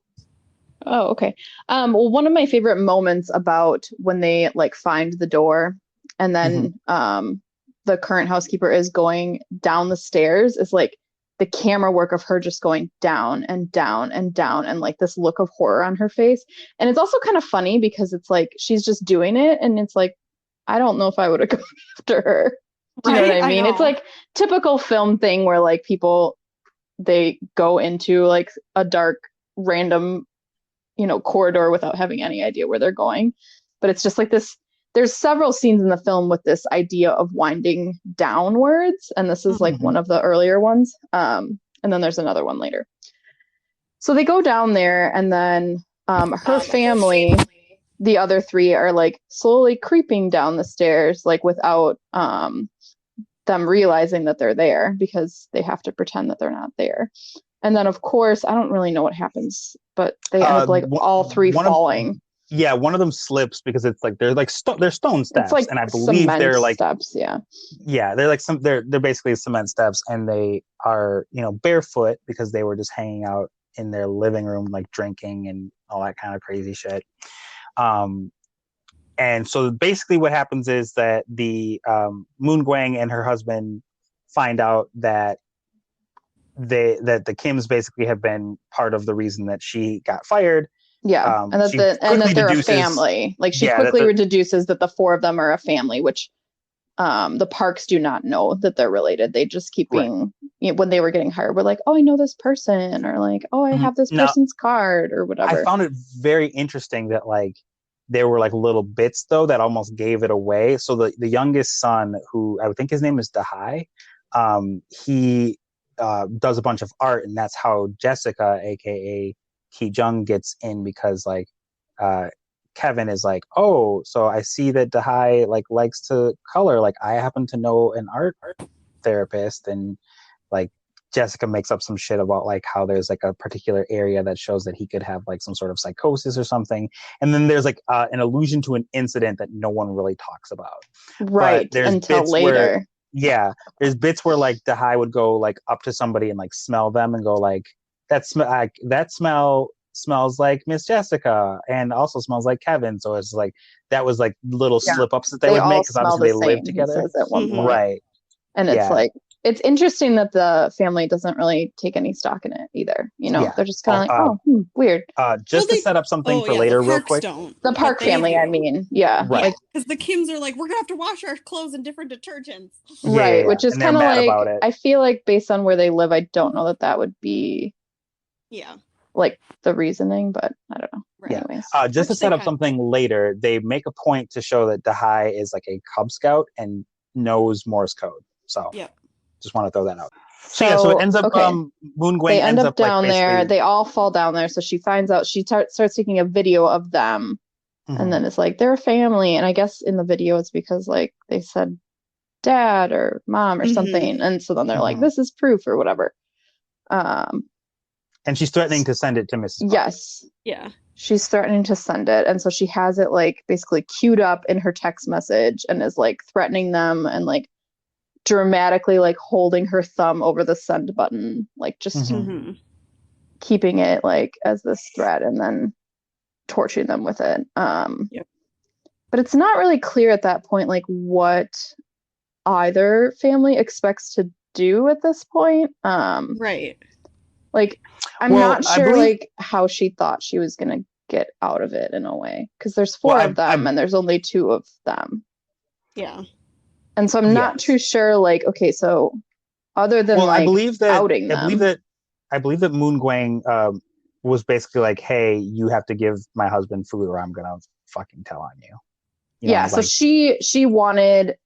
C: Oh, okay. Well, one of my favorite moments about when they like find the door and then the current housekeeper is going down the stairs is like the camera work of her just going down and down and down, and like this look of horror on her face. And it's also kind of funny because it's like she's just doing it, and it's like, I don't know if I would have gone after her. Do you know what I mean? It's like typical film thing where like people, they go into like a dark random, corridor without having any idea where they're going. But it's just like this, there's several scenes in the film with this idea of winding downwards, and this is like one of the earlier ones. And then there's another one later. So they go down there, and then her family, the other three, are like slowly creeping down the stairs, like without them realizing that they're there, because they have to pretend that they're not there. And then of course, I don't really know what happens, but they end up like all three falling.
B: Yeah, one of them slips because it's like they're stone steps,
C: it's like
B: and I believe they're like
C: steps. Yeah,
B: they're like they're basically cement steps, and they are barefoot because they were just hanging out in their living room like drinking and all that kind of crazy shit. And so basically what happens is that the Moon Gwang and her husband find out that the Kims basically have been part of the reason that she got fired.
C: Yeah, and that they're a family. Like she quickly deduces that the four of them are a family, which the Parks do not know that they're related. They just keep being, when they were getting hired, we're like, oh, I know this person, or like, oh, I have this person's card, or whatever.
B: I found it very interesting that like there were like little bits though that almost gave it away. So the youngest son, who I would think his name is Dahai, he does a bunch of art, and that's how Jessica, aka Ki Jung, gets in, because like Kevin is like, oh, so I see that Dahai like likes to color, like I happen to know an art therapist, and like Jessica makes up some shit about like how there's like a particular area that shows that he could have like some sort of psychosis or something, and then there's like an allusion to an incident that no one really talks about,
C: right? Until later.
B: There's bits where like Dahai would go like up to somebody and like smell them and go like, that smell smells like Miss Jessica, and also smells like Kevin. So it's like that was like little slip ups that they would make, because obviously they live together,
C: at one point.
B: Right?
C: And it's like, it's interesting that the family doesn't really take any stock in it either. They're just kind of like, weird.
B: Just to set up something for later, real quick.
C: The Park family, I mean,
B: right?
A: Because the Kims are like, we're gonna have to wash our clothes in different detergents,
C: right? Which is kind of like, I feel like based on where they live, I don't know that would be, like the reasoning, but I don't know. Anyways,
B: just to set up something later, they make a point to show that Dahai is like a Cub Scout and knows Morse code. So just want to throw that out. So it ends up Moon Gwang
C: they end
B: ends
C: up
B: up like
C: down there.
B: basically
C: They all fall down there. So she finds out. She starts taking a video of them, and then it's like they're a family. And I guess in the video it's because like they said dad or mom or something, and so then they're like, this is proof or whatever.
B: And she's threatening to send it to Mrs. Park.
C: Yes.
A: Yeah.
C: She's threatening to send it, and so she has it like basically queued up in her text message and is like threatening them and like dramatically like holding her thumb over the send button, like just keeping it like as this threat and then torturing them with it. But it's not really clear at that point like what either family expects to do at this point.
A: Right.
C: Like I'm not sure like how she thought she was gonna get out of it in a way, because there's four of them and there's only two of them.
A: Yeah.
C: And so I'm not too sure, like, okay, so other than like outing them.
B: I believe that Moon Gwang was basically like, hey, you have to give my husband food or I'm gonna fucking tell on you.
C: So she wanted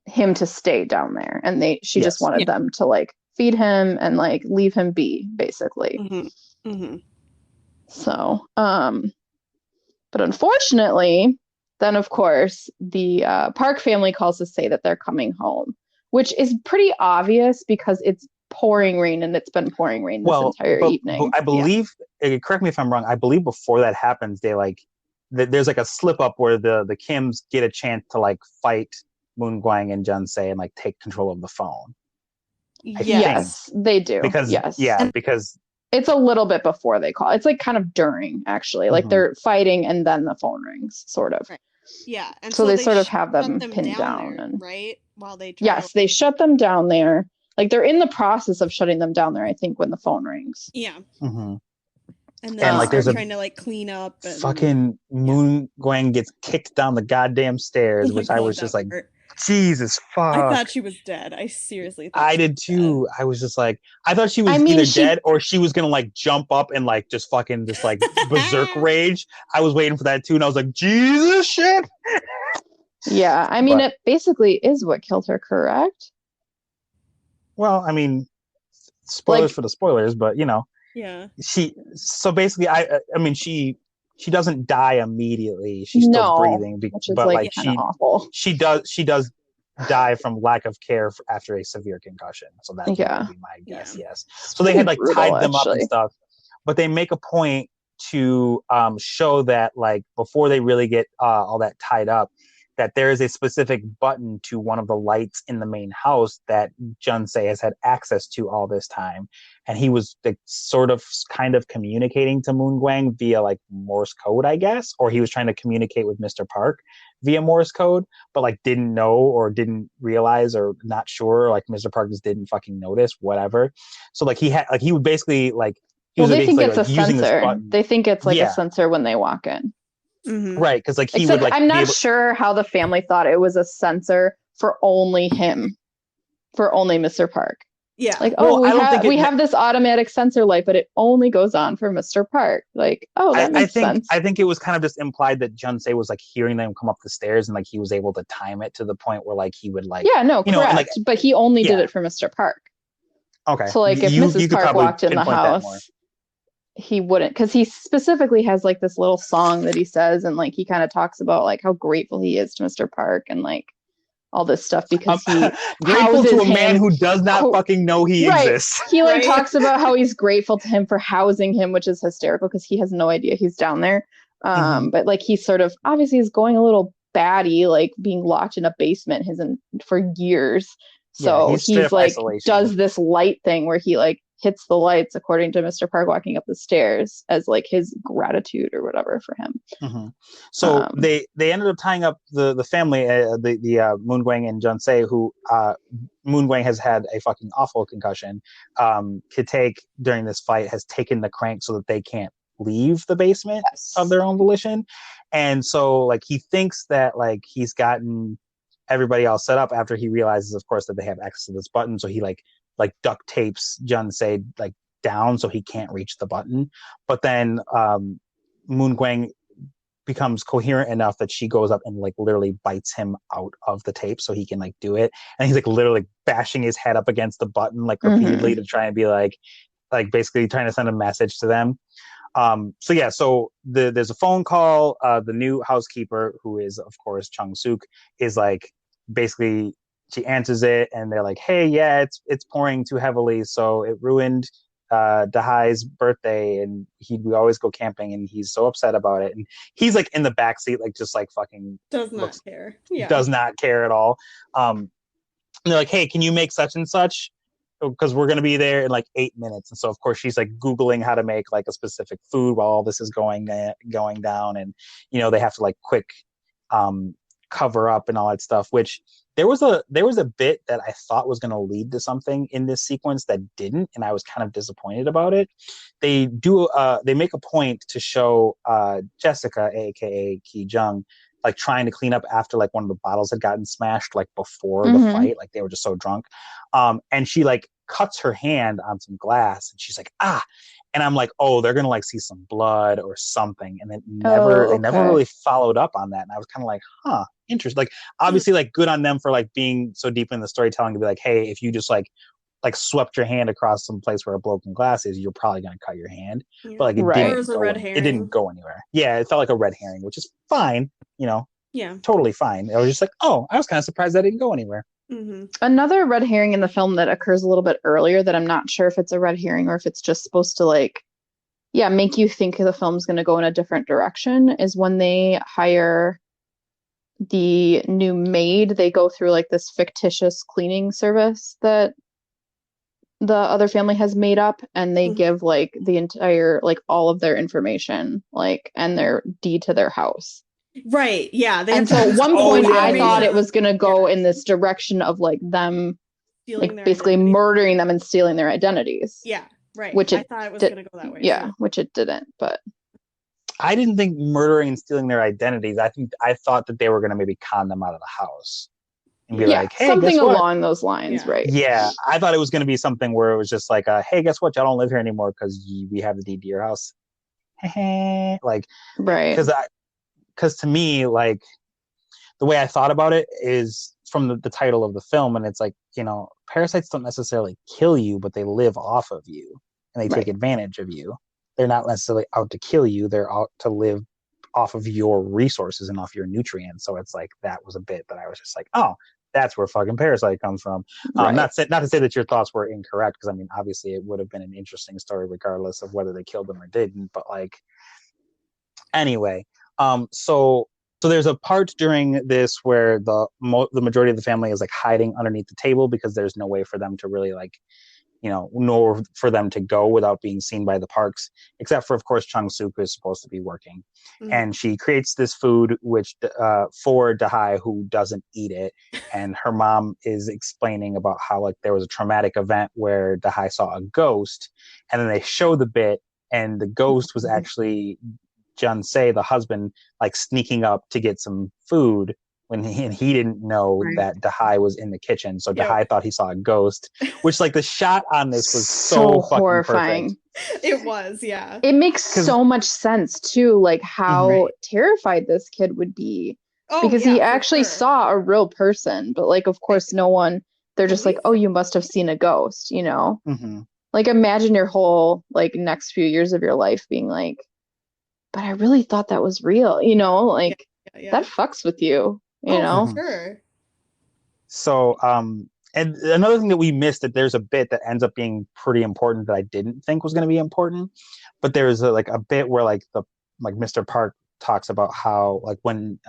C: him to stay down there, and she just wanted them to like feed him and like leave him be, basically. So, but unfortunately, then of course the Park family calls to say that they're coming home, which is pretty obvious because it's pouring rain, and it's been pouring rain this entire evening.
B: But I believe, correct me if I'm wrong, I believe before that happens, they like, there's like a slip up where the Kims get a chance to like fight Moon Gwang and Jun-se and like take control of the phone.
C: Yes, they do.
B: Because because
C: it's a little bit before they call. It's like kind of during, actually. Like they're fighting and then the phone rings, sort of.
A: Right. Yeah. And
C: so they sort of have them pinned down.
A: There, right? While they
C: they shut them down there. Like they're in the process of shutting them down there, I think, when the phone rings.
A: Yeah.
B: And then like there's
A: trying to like clean up. And,
B: fucking Moon Gwang gets kicked down the goddamn stairs, which I was just like, Jesus fuck.
A: I thought she was dead. I seriously thought
B: I did too. I was just like, I thought she was either dead or she was gonna like jump up and like just fucking just like berserk rage. I was waiting for that too, and I was like, Jesus shit.
C: Yeah, I mean, it basically is what killed her, correct?
B: Well, I mean, spoilers for the spoilers, but you know.
A: Yeah.
B: So basically, I mean, she doesn't die immediately. She's still breathing, but like she does die from lack of care after a severe concussion. So that would be my guess. Yes. So they had like tied them up and stuff, but they make a point to show that like before they really get all that tied up, that there is a specific button to one of the lights in the main house that Jun-se has had access to all this time. And he was like, sort of kind of communicating to Moon Gwang via like Morse code, I guess, or he was trying to communicate with Mr. Park via Morse code, but like didn't know or didn't realize or not sure, like Mr. Park just didn't fucking notice, whatever. So like he would basically like,
C: they think it's a sensor. They think it's like a sensor when they walk in.
B: Right, because like he would like.
C: I'm not sure how the family thought it was a sensor for only him, for only Mr. Park.
A: Yeah.
C: Like, we have this automatic sensor light, but it only goes on for Mr. Park. Like, that makes sense.
B: I think it was kind of just implied that Jun-se was like hearing them come up the stairs and like he was able to time it to the point where like he would like.
C: Yeah, no, correct. Like, but he only did it for Mr. Park.
B: Okay.
C: So like, if Mrs. Park walked in the house, he wouldn't, because he specifically has like this little song that he says, and like he kind of talks about like how grateful he is to Mr. Park and like all this stuff because he
B: grateful to a man who does not fucking know he exists.
C: He like talks about how he's grateful to him for housing him, which is hysterical because he has no idea he's down there. But like he sort of obviously is going a little batty, like being locked in a basement for years. So he's like does this light thing where he like hits the lights according to Mr. Park walking up the stairs as like his gratitude or whatever for him.
B: So they ended up tying up the family, the Moon Gwang and Jun-se, who Moon Gwang has had a fucking awful concussion. Kitake during this fight has taken the crank so that they can't leave the basement of their own volition. And so like he thinks that like he's gotten everybody all set up after he realizes, of course, that they have access to this button. So he like duct tapes Jun-se like down so he can't reach the button. But then Moon Gwang becomes coherent enough that she goes up and like literally bites him out of the tape so he can like do it, and he's like literally bashing his head up against the button like repeatedly to try and be like basically trying to send a message to them. So there's a phone call. The new housekeeper, who is of course Chung Suk, is like basically she answers it, and they're like, hey, yeah, it's pouring too heavily, so it ruined Dahai's birthday, and we always go camping, and he's so upset about it, and he's like in the backseat, like just like fucking
A: does not care. Yeah,
B: does not care at all. And they're like, hey, can you make such and such, because we're going to be there in like 8 minutes. And so of course she's like Googling how to make like a specific food while all this is going down, and they have to like quick cover up and all that stuff, which there was a bit that I thought was going to lead to something in this sequence that didn't, and I was kind of disappointed about it. They make a point to show Jessica, aka Ki Jung, like trying to clean up after like one of the bottles had gotten smashed like before the fight, like they were just so drunk, and she like cuts her hand on some glass, and she's like, and I'm like, oh, they're gonna like see some blood or something, and they never really followed up on that, and I was kind of like, huh, interesting. Like obviously like good on them for like being so deep in the storytelling to be like, hey, if you just like swept your hand across some place where a broken glass is, you're probably going to cut your hand. Yeah. But like it didn't go anywhere. Yeah, it felt like a red herring, which is fine, Yeah, totally fine. I was just like, oh, I was kind of surprised that didn't go anywhere.
C: Mm-hmm. Another red herring in the film that occurs a little bit earlier that I'm not sure if it's a red herring or if it's just supposed to like, make you think the film's going to go in a different direction, is when they hire the new maid. They go through like this fictitious cleaning service that the other family has made up, and they give like the entire, like all of their information, like, and their deed to their house.
A: Right. Yeah.
C: And so at one point I thought it was going to go in this direction of like them stealing like basically murdering them and stealing their identities.
A: Yeah. Right.
C: Which
A: I thought it was going to go that way.
C: Yeah. Too. Which it didn't, but
B: I didn't think murdering and stealing their identities. I thought that they were going to maybe con them out of the house and be like, hey,
C: something along those lines. Right.
B: Yeah. I thought it was going to be something where it was just like, hey, guess what? Y'all don't live here anymore because we have the deed to your house. Like,
C: right.
B: Because to me, like, the way I thought about it is from the title of the film, and it's like, parasites don't necessarily kill you, but they live off of you, and they take advantage of you. They're not necessarily out to kill you. They're out to live off of your resources and off your nutrients. So it's like, that was a bit that I was just like, oh, that's where fucking Parasite comes from. Not to say that your thoughts were incorrect, because I mean, obviously it would have been an interesting story regardless of whether they killed them or didn't, but like, anyway. So there's a part during this where the majority of the family is like hiding underneath the table because there's no way for them to really like, nor for them to go without being seen by the Parks, except for, of course, Chung Suk, who is supposed to be working. Mm-hmm. And she creates this food which for Dahai, who doesn't eat it. And her mom is explaining about how like there was a traumatic event where Dahai saw a ghost, and then they show the bit, and the ghost was actually Jun Se, the husband, like sneaking up to get some food when he didn't know that Dahai was in the kitchen. So Dahai thought he saw a ghost, which like the shot on this was so horrifying.
A: Perfect. It was, yeah.
C: It makes so much sense too, like how terrified this kid would be, because he actually saw a real person, but like, of course, no one, they're just like, oh, you must have seen a ghost, Like imagine your whole like next few years of your life being like, but I really thought that was real, like that fucks with you,
A: For sure.
B: So, and another thing that we missed, that there's a bit that ends up being pretty important that I didn't think was going to be important, but there's like a bit where like Mr. Park talks about how like when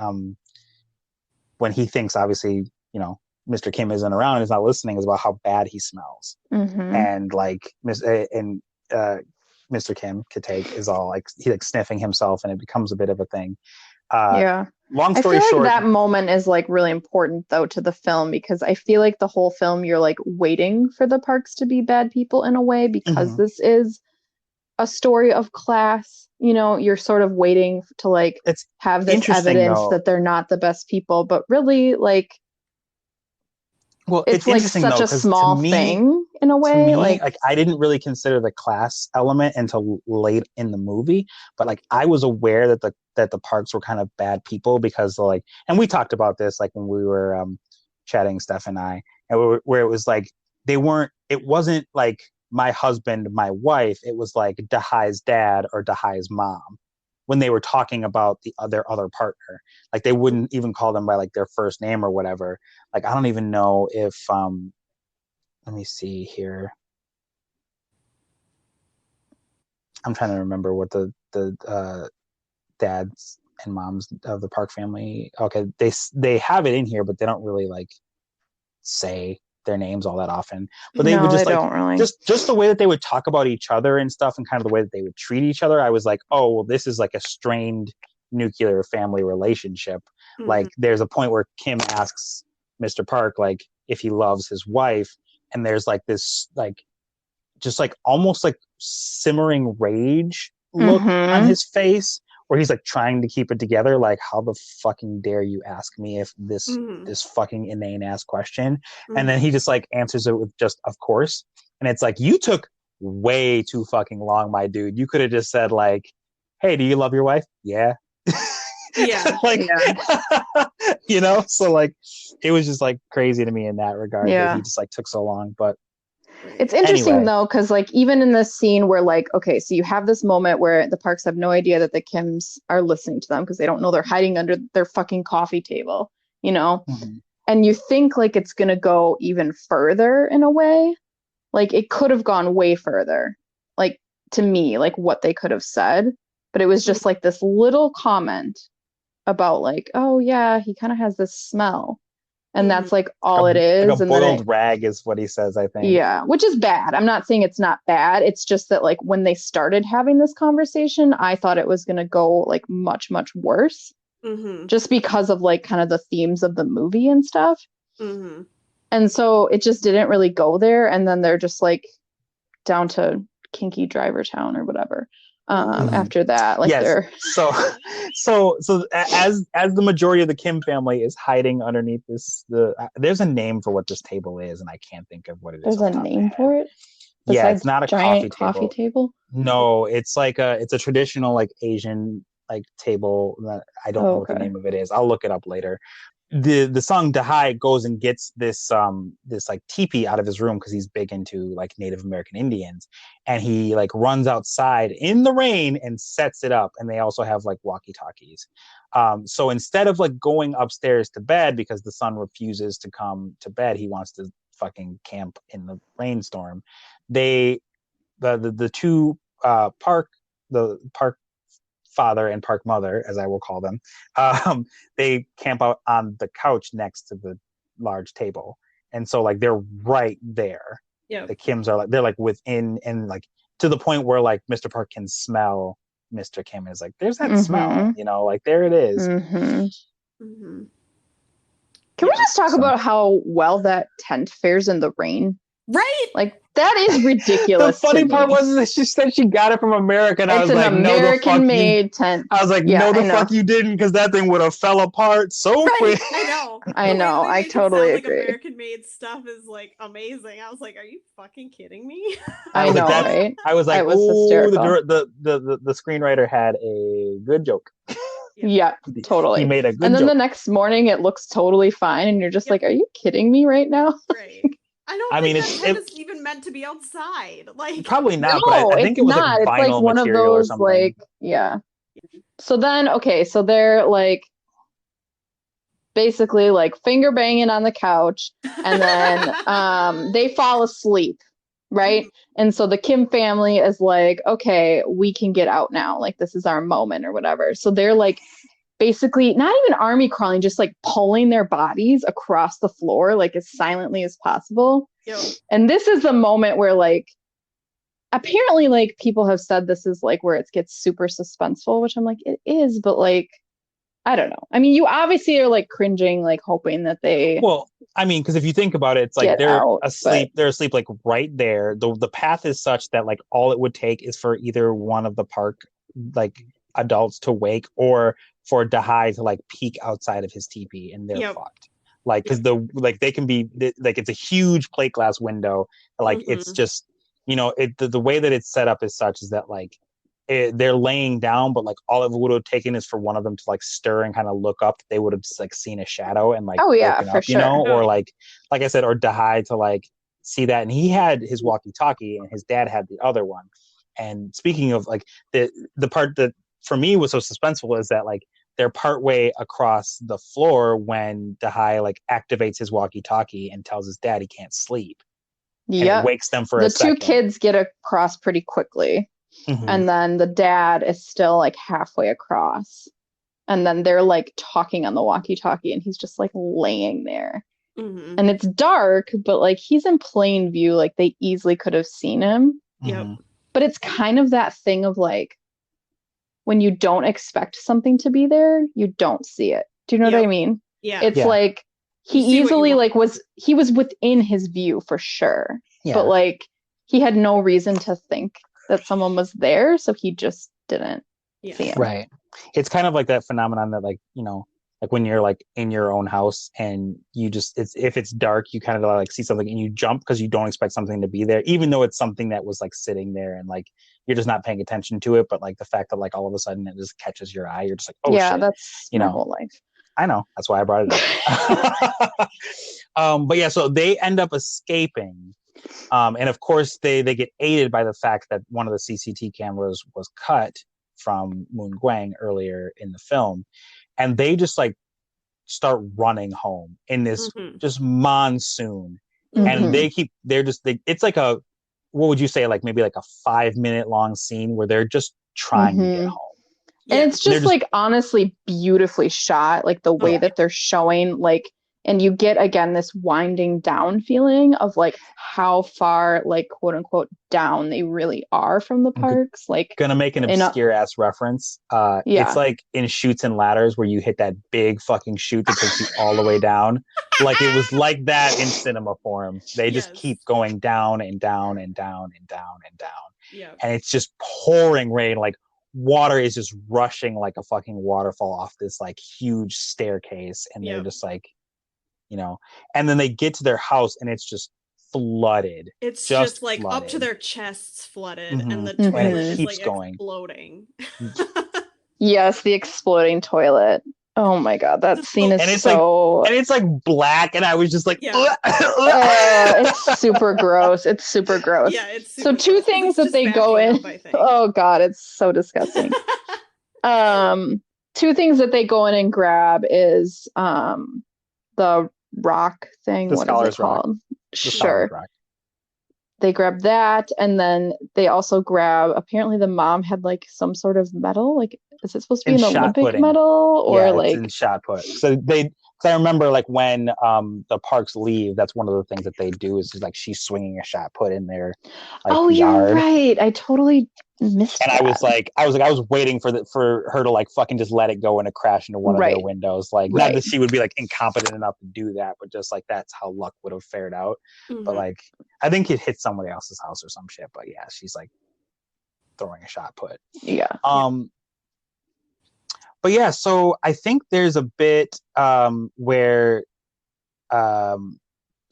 B: he thinks obviously, Mr. Kim isn't around and is not listening, is about how bad he smells. And like Mr. Kim Kitake is all like, he like sniffing himself, and it becomes a bit of a thing. Long story short,
C: that moment is like really important though to the film, because I feel like the whole film you're like waiting for the Parks to be bad people in a way, because this is a story of class. You're sort of waiting to like have this evidence that they're not the best people, but really like, well, it's like such a small thing in a way.
B: Me, like I didn't really consider the class element until late in the movie, but like I was aware that the that the Parks were kind of bad people because like, and we talked about this like when we were chatting, Steph and I, and where it was like it wasn't like my husband, my wife. It was like Dahai's dad or Dahai's mom when they were talking about their other partner. Like they wouldn't even call them by like their first name or whatever. Like I don't even know if let me see here. I'm trying to remember what the dads and moms of the Park family. Okay, they have it in here, but they don't really like say their names all that often. But they would just like
C: don't really.
B: just the way that they would talk about each other and stuff, and kind of the way that they would treat each other. I was like, oh well, this is like a strained nuclear family relationship. Mm-hmm. Like there's a point where Kim asks Mr. Park like if he loves his wife, and there's like this like just like almost like simmering rage look on his face where he's like trying to keep it together, like how the fucking dare you ask me if this fucking inane ass question. And then he just like answers it with just of course, and it's like you took way too fucking long, my dude. You could have just said like, hey, do you love your wife? Yeah. Like you know, so like it was just like crazy to me in that regard that he just like took so long. But
C: it's interesting though, because like even in this scene where like, okay, so you have this moment where the Parks have no idea that the Kims are listening to them because they don't know they're hiding under their fucking coffee table, you know? And you think like it's gonna go even further in a way. Like it could have gone way further, like to me, like what they could have said. But it was just like this little comment about like, oh yeah, he kind of has this smell. And that's like all it is.
B: Like a boiled rag is what he says, I think.
C: Yeah, which is bad. I'm not saying it's not bad. It's just that like when they started having this conversation, I thought it was going to go like much, much worse. Just because of like kind of the themes of the movie and stuff. And so it just didn't really go there. And then they're just like down to kinky driver town or whatever. After that, like they're
B: so as the majority of the Kim family is hiding underneath there's a name for what this table is, and I can't think of what it is.
C: There's a name for it.
B: Yeah, it's not a
C: giant coffee table.
B: No, it's like it's a traditional like Asian like table. I don't know what the name of it is. I'll look it up later. The song Dahai goes and gets this like teepee out of his room because he's big into like Native American Indians, and he like runs outside in the rain and sets it up, and they also have like walkie-talkies. So instead of like going upstairs to bed because the son refuses to come to bed, he wants to fucking camp in the rainstorm. The two Park father and Park mother, as I will call them, they camp out on the couch next to the large table, and so like they're right there. Yeah, the Kims are like they're like within, and like to the point where like Mr. Park can smell Mr. Kim, is like there's that smell, you know, like there it is.
C: Can we just talk about how well that tent fares in the rain? Right? Like that is ridiculous.
B: The funny part was that she said she got it from America, and I was like, "No, the fuck
C: made tent."
B: I was like, "No, the fuck you didn't," because that thing would have fell apart so quick.
C: I know. I totally agree.
A: Like American made stuff is like amazing. I was like, "Are you fucking kidding me?"
C: I know, right?
B: I was like, "Oh, the screenwriter had a good joke."
C: Yeah, totally.
B: He made a good
C: and then
B: joke.
C: The next morning, it looks totally fine, and you're just like, "Are you kidding me right now?"
A: Right. I mean, that tent is even meant to be outside. Like
B: probably not, but I think it was
C: not.
B: Like vinyl
C: it's like one
B: material
C: of those,
B: or something.
C: like So then, so they're like basically like finger banging on the couch, and then they fall asleep, right? And so the Kim family is like, okay, we can get out now. Like this is our moment or whatever. So they're like basically not even army crawling, just like pulling their bodies across the floor like as silently as possible. And this is the moment where like apparently like people have said this is like where it gets super suspenseful, which I'm like, it is, but like I don't know. I mean, you obviously are like cringing, like hoping that they
B: I mean, because if you think about it, it's like they're asleep. They're asleep like right there. The path is such that like all it would take is for either one of the Park like adults to wake, or for Dahai to like peek outside of his teepee, and they're fucked. Like because they can be like it's a huge plate glass window. Like it's just, you know, the way that it's set up is such is that like they're laying down, but like all it would have taken is for one of them to like stir and kind of look up. They would have just like seen a shadow and like woken
C: for
B: up,
C: sure.
B: or like I said, or Dahai to like see that. And he had his walkie-talkie, and his dad had the other one. And speaking of like the part that for me was so suspenseful is that like they're partway across the floor when Dahai like activates his walkie-talkie and tells his dad he can't sleep. And it wakes them for a second.
C: The two kids get across pretty quickly. Mm-hmm. And then the dad is still like halfway across. And then they're like talking on the walkie-talkie, and he's just like laying there. Mm-hmm. And it's dark, but like he's in plain view. Like they easily could have seen him.
A: Yep.
C: But it's kind of that thing of like, when you don't expect something to be there, you don't see it. Do you know what I mean? Yeah. It's like he easily like was within his view for sure. Yeah. But like he had no reason to think that someone was there, so he just didn't see him.
B: Right. It's kind of like that phenomenon that like, like when you're like in your own house and you just if it's dark, you kind of like see something and you jump because you don't expect something to be there, even though it's something that was like sitting there and like you're just not paying attention to it. But like the fact that like all of a sudden it just catches your eye, you're just like, oh shit.
C: That's my whole life.
B: I know, that's why I brought it up. But yeah, so they end up escaping, and of course they get aided by the fact that one of the CCTV cameras was cut from Moon Gwang earlier in the film. And they just like start running home in this just monsoon. Mm-hmm. And it's like what would you say? Like maybe like a 5-minute long scene where they're just trying to get home.
C: And it's just like honestly beautifully shot, like the way that they're showing like, and you get again this winding down feeling of like how far like quote unquote down they really are from the parks. Like
B: gonna make an obscure ass reference. It's like in Chutes and Ladders where you hit that big fucking chute that takes you all the way down. Like it was like that in cinema form. They just keep going down and down and down and down and down. Yeah. And it's just pouring rain. Like water is just rushing like a fucking waterfall off this like huge staircase, and they're just like, and then they get to their house and it's just flooded.
A: It's just like flooded. Up to their chests flooded, and the toilet is like exploding.
C: Yes, the exploding toilet. Oh my god, that scene is so...
B: and it's like black, and I was just like...
C: it's super gross. It's super gross. Yeah, it's super so two gross. Things that they go in... Oh god, it's so disgusting. Two things that they go in and grab is the rock thing. What is it called? Sure. They grab that, and then they also grab, apparently the mom had like some sort of medal. Like, is it supposed to be an Olympic medal or like
B: in shot put? So I remember like when the parks leave, that's one of the things that they do is like she's swinging a shot put in their yard.
C: You're right. I totally missed
B: and
C: that.
B: I was waiting for her to like fucking just let it go and to crash into one of their windows. Like not that she would be like incompetent enough to do that, but just like that's how luck would have fared out. Mm-hmm. But like I think it hit somebody else's house or some shit. But yeah, she's like throwing a shot put.
C: Yeah.
B: But yeah, so I think there's a bit where so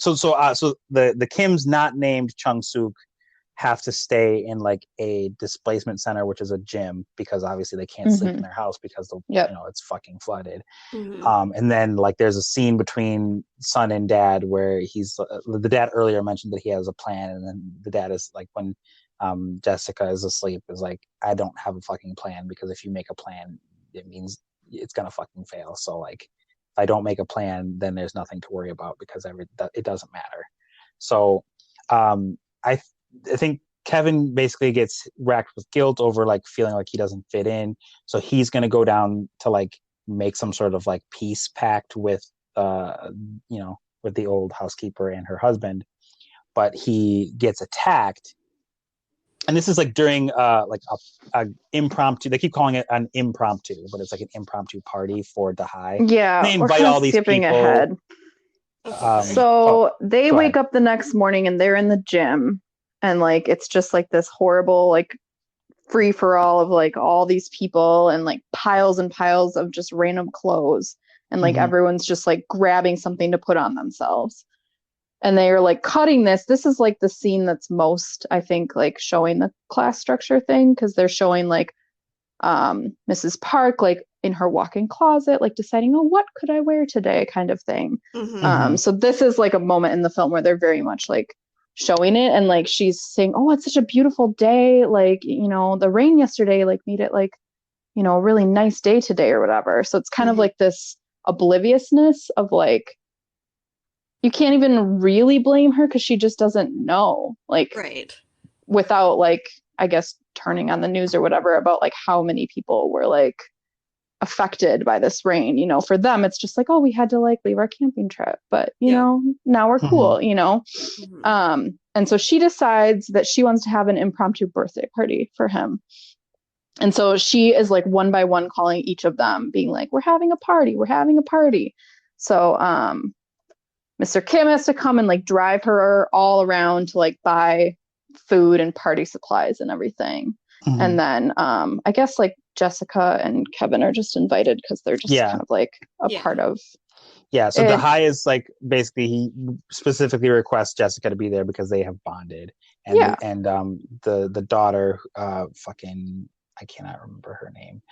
B: the Kims not named Chung Suk have to stay in like a displacement center, which is a gym, because obviously they can't sleep in their house because it's fucking flooded. Mm-hmm. And then like there's a scene between son and dad where the dad earlier mentioned that he has a plan, and then the dad is like, when Jessica is asleep, is like, I don't have a fucking plan, because if you make a plan, it means it's gonna fucking fail. So like if I don't make a plan, then there's nothing to worry about, because it doesn't matter. So I think Kevin basically gets racked with guilt over like feeling like he doesn't fit in. So he's going to go down to like make some sort of like peace pact with, with the old housekeeper and her husband, but he gets attacked. And this is like during like a impromptu, they keep calling it an impromptu, but it's like an impromptu party for Dahai.
C: Yeah.
B: And they invite all these people.
C: Ahead. They wake up the next morning and they're in the gym. And like it's just like this horrible like free for all of like all these people and like piles and piles of just random clothes, and like everyone's just like grabbing something to put on themselves. and they are like cutting this. This is like the scene that's most, I think, like showing the class structure thing, because they're showing like Mrs. Park like in her walk-in closet, like deciding, oh, what could I wear today, kind of thing. So this is like a moment in the film where they're very much like showing it, and like she's saying, oh, it's such a beautiful day, like, you know, the rain yesterday like made it like, you know, a really nice day today or whatever. So it's kind of like this obliviousness of like, you can't even really blame her because she just doesn't know, like, without like, I guess, turning on the news or whatever about like how many people were like affected by this rain. You know, for them it's just like, oh, we had to like leave our camping trip, but you know, now we're cool, you know. And so she decides that she wants to have an impromptu birthday party for him. And so she is like one by one calling each of them, being like, we're having a party, we're having a party. So Mr. Kim has to come and like drive her all around to like buy food and party supplies and everything. And then I guess like Jessica and Kevin are just invited because they're just kind of like a part of.
B: Yeah, so Dahai is like, basically he specifically requests Jessica to be there because they have bonded. And the daughter, fucking, I cannot remember her name.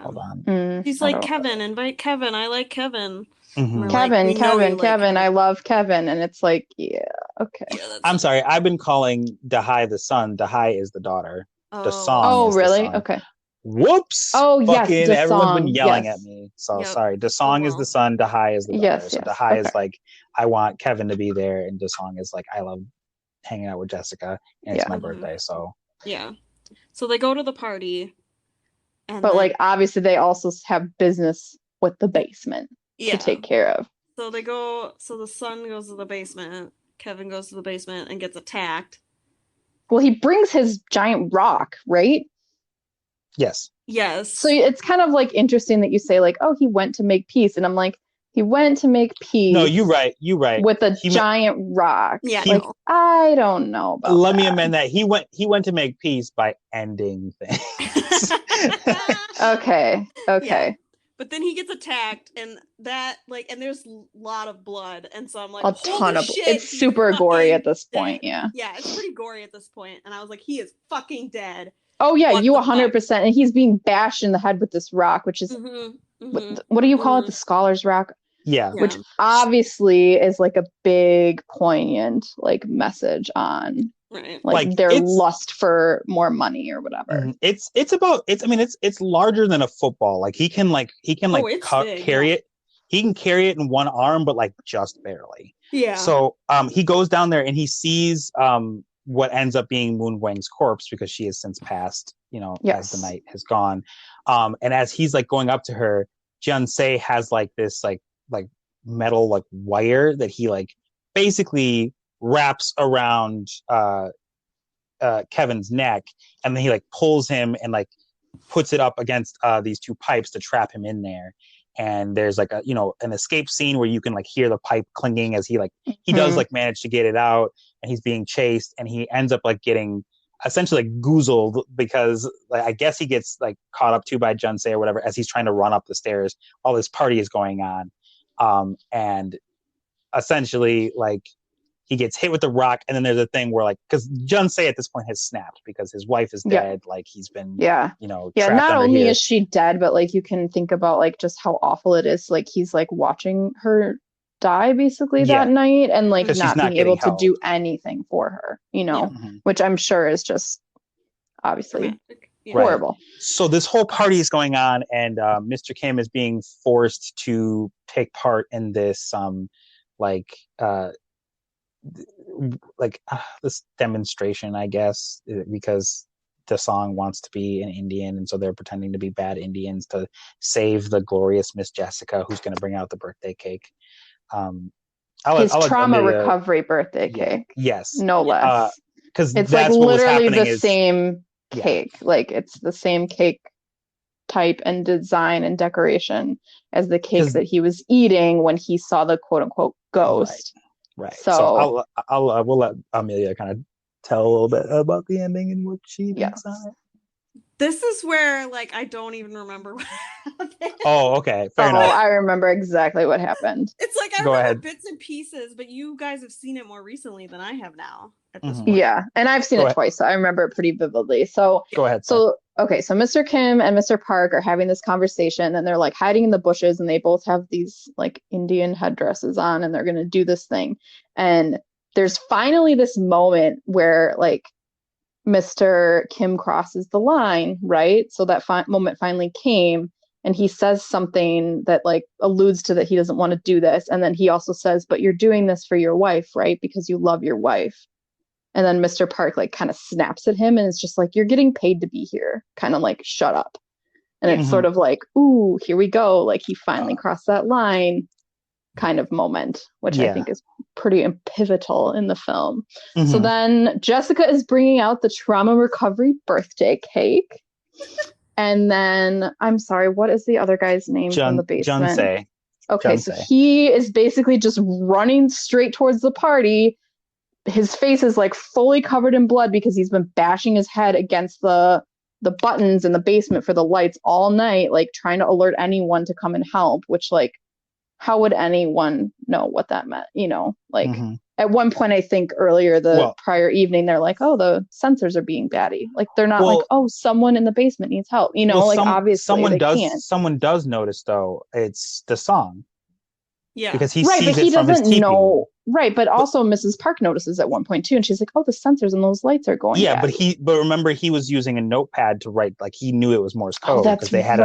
B: Hold on.
A: She's like, Kevin, invite Kevin. I like Kevin.
C: Kevin, Kevin, I love Kevin. And it's like, okay.
B: I'm sorry, I've been calling Dahai the son. Dahai is the daughter.
C: Oh, really? Okay.
B: Whoops.
C: Oh,
B: fucking
C: yes.
B: Everyone's been yelling at me. So sorry. Dasong is the son. Dahai is the daughter. So Dahai is like, I want Kevin to be there. And Dasong is like, I love hanging out with Jessica. And it's my birthday. So.
A: Yeah. So they go to the party.
C: But then, like, obviously they also have business with the basement to take care of.
A: So they go, so the son goes to the basement. Kevin goes to the basement and gets attacked.
C: Well, he brings his giant rock, right?
B: Yes.
C: So it's kind of like interesting that you say like, oh, he went to make peace. And I'm like, he went to make peace.
B: No, you're right.
C: With a giant rock.
A: Yeah.
C: Like, I don't know about
B: Let me amend that. He went to make peace by ending things.
C: Okay.
A: Yeah. But then he gets attacked, and that and there's a lot of blood, and so I'm like,
C: a ton of
A: shit,
C: it's super gory at this point.
A: Yeah, it's pretty gory at this point, and I was like, he is fucking dead.
C: Oh yeah, you 100%, and he's being bashed in the head with this rock, which is what do you call it? The scholar's rock.
B: Yeah,
C: which obviously is like a big poignant like message on.
A: Right.
C: Like their lust for more money or whatever.
B: It's larger than a football. Like he can carry it. He can carry it in one arm, but like just barely.
A: Yeah.
B: So he goes down there and he sees what ends up being Moon Wang's corpse, because she has since passed, as the night has gone. And as he's like going up to her, Jian-se has like this like metal like wire that he like basically wraps around Kevin's neck, and then he like pulls him and like puts it up against these two pipes to trap him in there. And there's like a an escape scene where you can like hear the pipe clinging as he does like manage to get it out, and he's being chased, and he ends up like getting essentially like goozled, because like I guess he gets like caught up to by Jian-se or whatever as he's trying to run up the stairs while this party is going on. And essentially like he gets hit with the rock, and then there's a thing where like, because Jian-se at this point has snapped because his wife is dead. Like he's been trapped
C: not only
B: here.
C: Is she dead, but like you can think about like just how awful it is. Like he's like watching her die basically that night, and like not being able to do anything for her, which I'm sure is just obviously horrible.
B: So this whole party is going on, and Mr. Kim is being forced to take part in this this demonstration, I guess, because the song wants to be an Indian, and so they're pretending to be bad Indians to save the glorious Miss Jessica, who's going to bring out the birthday cake.
C: His trauma recovery birthday cake.
B: Yes,
C: no less.
B: Because
C: it's like literally the same cake. Like it's the same cake type and design and decoration as the cake that he was eating when he saw the quote unquote ghost.
B: Right. So we'll let Amelia kind of tell a little bit about the ending and what she thinks on it.
A: This is where, like, I don't even remember what happened.
B: Oh, okay. Fair enough.
C: I remember exactly what happened.
A: It's like I
B: Go
A: remember
B: ahead.
A: bits and pieces, but you guys have seen it more recently than I have now at this
B: Mhm.
A: point.
C: Yeah, and I've seen
B: Go
C: it
B: ahead.
C: twice, so I remember it pretty vividly. So
B: Go ahead.
C: So, okay, so Mr. Kim and Mr. Park are having this conversation and they're like hiding in the bushes and they both have these like Indian headdresses on and they're going to do this thing. And there's finally this moment where like Mr. Kim crosses the line, right? So that moment finally came and he says something that like alludes to that he doesn't want to do this. And then he also says, but you're doing this for your wife, right? Because you love your wife. And then Mr. Park like kind of snaps at him and it's just like, you're getting paid to be here. Kind of like, shut up. And it's sort of like, ooh, here we go. Like he finally crossed that line kind of moment, which I think is pretty pivotal in the film. So then Jessica is bringing out the trauma recovery birthday cake. And then, I'm sorry, what is the other guy's name from the basement?
B: Junsei.
C: Okay, so he is basically just running straight towards the party. His face is like fully covered in blood because he's been bashing his head against the buttons in the basement for the lights all night, like trying to alert anyone to come and help, which like, how would anyone know what that meant? You know, like at one point, I think earlier prior evening, they're like, oh, the sensors are being batty. Like they're not like, oh, someone in the basement needs help. You know, like obviously
B: someone does notice though. It's the song.
A: Yeah.
B: Because he sees it from his
C: know. Right, but also Mrs. Park notices at one point too, and she's like, "Oh, the sensors and those lights are going."
B: Yeah,
C: batty.
B: but remember he was using a notepad to write. Like he knew it was Morse code
C: because
B: they had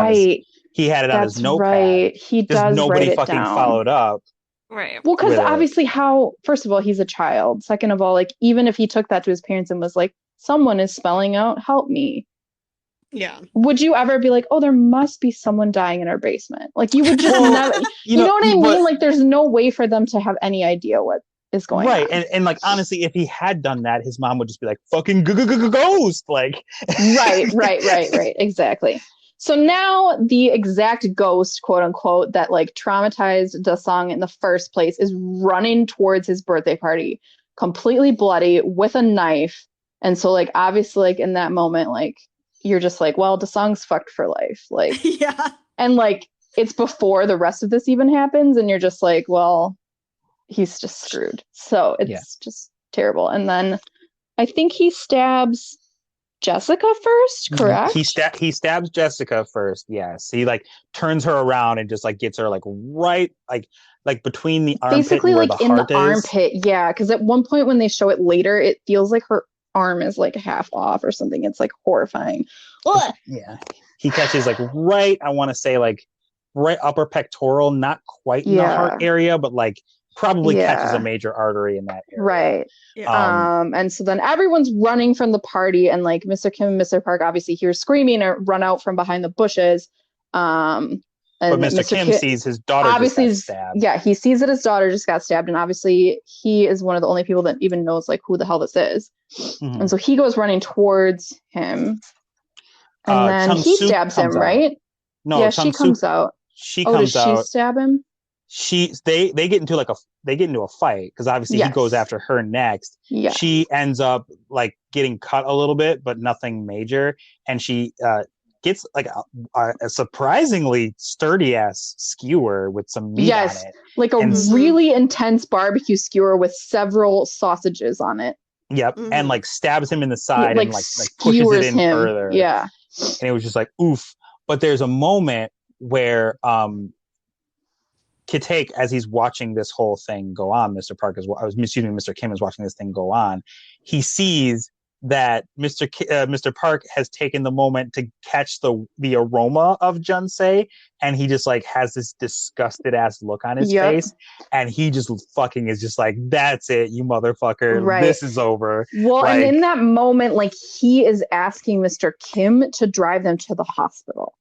B: he had it on his notepad.
C: Right, he does.
B: Nobody
C: write it
B: fucking
C: down.
B: followed up.
A: Right.
C: Well, because obviously, first of all, he's a child. Second of all, like even if he took that to his parents and was like, "Someone is spelling out, help me."
A: Yeah.
C: Would you ever be like, oh, there must be someone dying in our basement? Like you would just never, you know what I mean? Like there's no way for them to have any idea what is going on.
B: Right. And like, honestly, if he had done that, his mom would just be like, fucking ghost. Like,
C: right. Exactly. So now the exact ghost, quote unquote, that like traumatized Dasong in the first place is running towards his birthday party, completely bloody with a knife. And so like, obviously like in that moment, like, you're just like, well, Dasong's fucked for life. Like,
A: yeah.
C: And like, it's before the rest of this even happens. And you're just like, well, he's just screwed. So it's just terrible. And then I think he stabs Jessica first, correct?
B: He stabs Jessica first. Yes. He like turns her around and just like gets her like right, like between the armpit
C: basically
B: and where
C: like
B: the
C: in
B: heart
C: the
B: is.
C: armpit. Yeah. Cause at one point when they show it later, it feels like her arm is like half off or something. It's like horrifying. Ugh.
B: Yeah, he catches like right, I want to say like right upper pectoral, not quite in the heart area, but like probably catches a major artery in that area.
C: Right. And so then everyone's running from the party and like Mr. Kim and Mr. Park obviously hear screaming or run out from behind the bushes. And
B: but Mr. Kim sees his daughter
C: obviously
B: just got stabbed.
C: Yeah, he sees that his daughter just got stabbed, and obviously he is one of the only people that even knows like who the hell this is. And so he goes running towards him, and then he stabs him, right?
B: No,
C: yeah, she comes out.
B: She comes out.
C: Does she stab him?
B: They get into a fight because obviously he goes after her next.
C: Yeah.
B: She ends up like getting cut a little bit, but nothing major, and she gets like a surprisingly sturdy ass skewer with some meat on it.
C: Like a really intense barbecue skewer with several sausages on it.
B: Yep, and like stabs him in the side and like pushes it in further.
C: Yeah,
B: and it was just like oof. But there's a moment where Kitake, as he's watching this whole thing go on, Mr. Kim is watching this thing go on. He sees that Mr. Park has taken the moment to catch the aroma of Junsei, and he just like has this disgusted ass look on his face, and he just fucking is just like, that's it, you motherfucker, this is over.
C: Well, like, and in that moment, like he is asking Mr. Kim to drive them to the hospital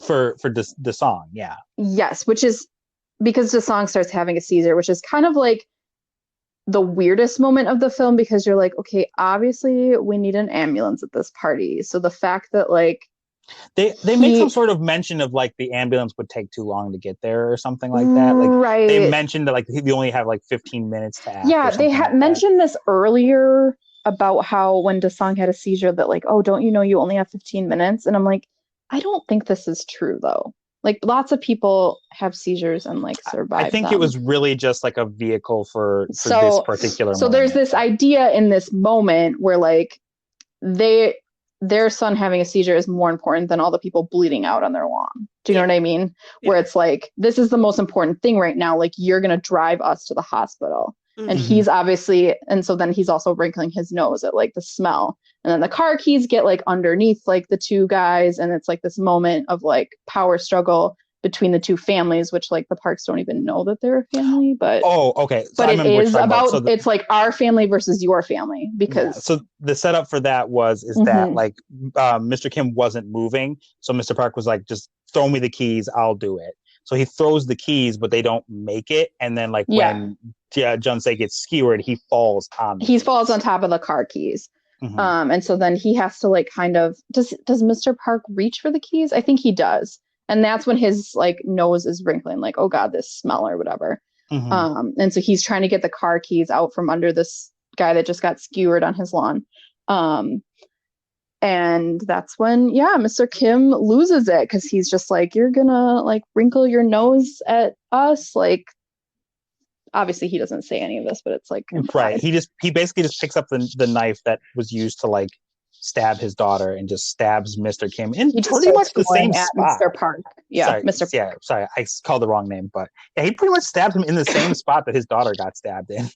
B: for Dasong, yeah.
C: Yes, which is because Dasong starts having a seizure, which is kind of like the weirdest moment of the film because you're like, okay, obviously we need an ambulance at this party. So the fact that like
B: they make some sort of mention of like the ambulance would take too long to get there or something like that. Like they mentioned that like they only have like 15 minutes to act.
C: Yeah, they had mentioned this earlier about how when Desong had a seizure that like, oh, don't you know you only have 15 minutes? And I'm like, I don't think this is true though. Like lots of people have seizures and like survive
B: I think
C: them.
B: it was really just like a vehicle for this particular
C: so
B: moment.
C: There's this idea in this moment where like their son having a seizure is more important than all the people bleeding out on their lawn. Do you know what I mean? Yeah. Where it's like, this is the most important thing right now. Like, you're going to drive us to the hospital. Mm-hmm. And he's obviously, and so then he's also wrinkling his nose at like the smell. And then the car keys get like underneath like the two guys. And it's like this moment of like power struggle between the two families, which like the Parks don't even know that they're a family, but
B: okay.
C: So but it is about so it's like our family versus your family because
B: so the setup for that is that like Mr. Kim wasn't moving, so Mr. Park was like, just throw me the keys, I'll do it. So he throws the keys, but they don't make it, and then like when Junsei gets skewered, he falls on top of the car keys. And so then he has to like kind of does Mr. Park reach for the keys? I think he does. And that's when his like nose is wrinkling, like, oh God, this smell or whatever. And so he's trying to get the car keys out from under this guy that just got skewered on his lawn. And that's when, Mr. Kim loses it because he's just like, you're gonna like wrinkle your nose at us. Like, obviously he doesn't say any of this, but it's like implied. Right. He basically just picks up the knife that was used to like stab his daughter and just stabs Mr. Kim in pretty much the same spot.
C: Mr. Park. Yeah,
B: Mr. Yeah, sorry, I called the wrong name, but he pretty much stabbed him in the same spot that his daughter got stabbed in.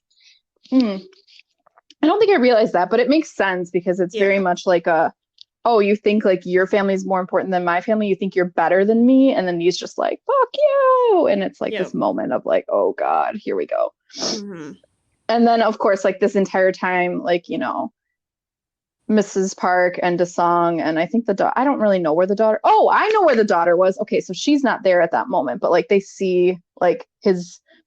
C: I don't think I realized that, but it makes sense because it's very much like you think like your family is more important than my family. You think you're better than me. And then he's just like, fuck you. And it's like this moment of like, oh God, here we go. And then of course, like this entire time, like, you know, Mrs. Park and Desong, and I think I don't really know where the daughter. Oh, I know where the daughter was. Okay, so she's not there at that moment, but like they see like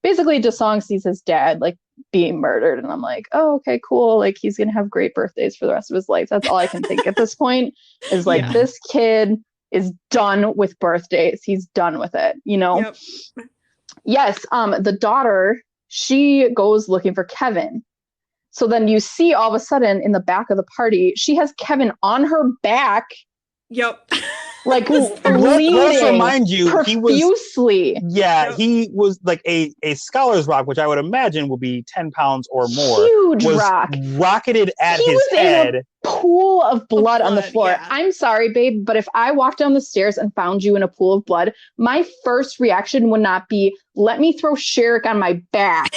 C: basically Desong sees his dad like being murdered, and I'm like, oh, okay, cool. Like he's gonna have great birthdays for the rest of his life. That's all I can think at this point is like this kid is done with birthdays. He's done with it, you know? Yep. Yes. The daughter, she goes looking for Kevin. So then you see all of a sudden in the back of the party, she has Kevin on her back.
A: Yep.
C: Like bleeding.
B: Let's remind you,
C: profusely.
B: He was like a Scholar's Rock, which I would imagine will be 10 pounds or more.
C: Huge rock.
B: Rocketed at his head.
C: In a pool of blood on the floor. Yeah. I'm sorry, babe, but if I walked down the stairs and found you in a pool of blood, my first reaction would not be, let me throw Sherrick on my back.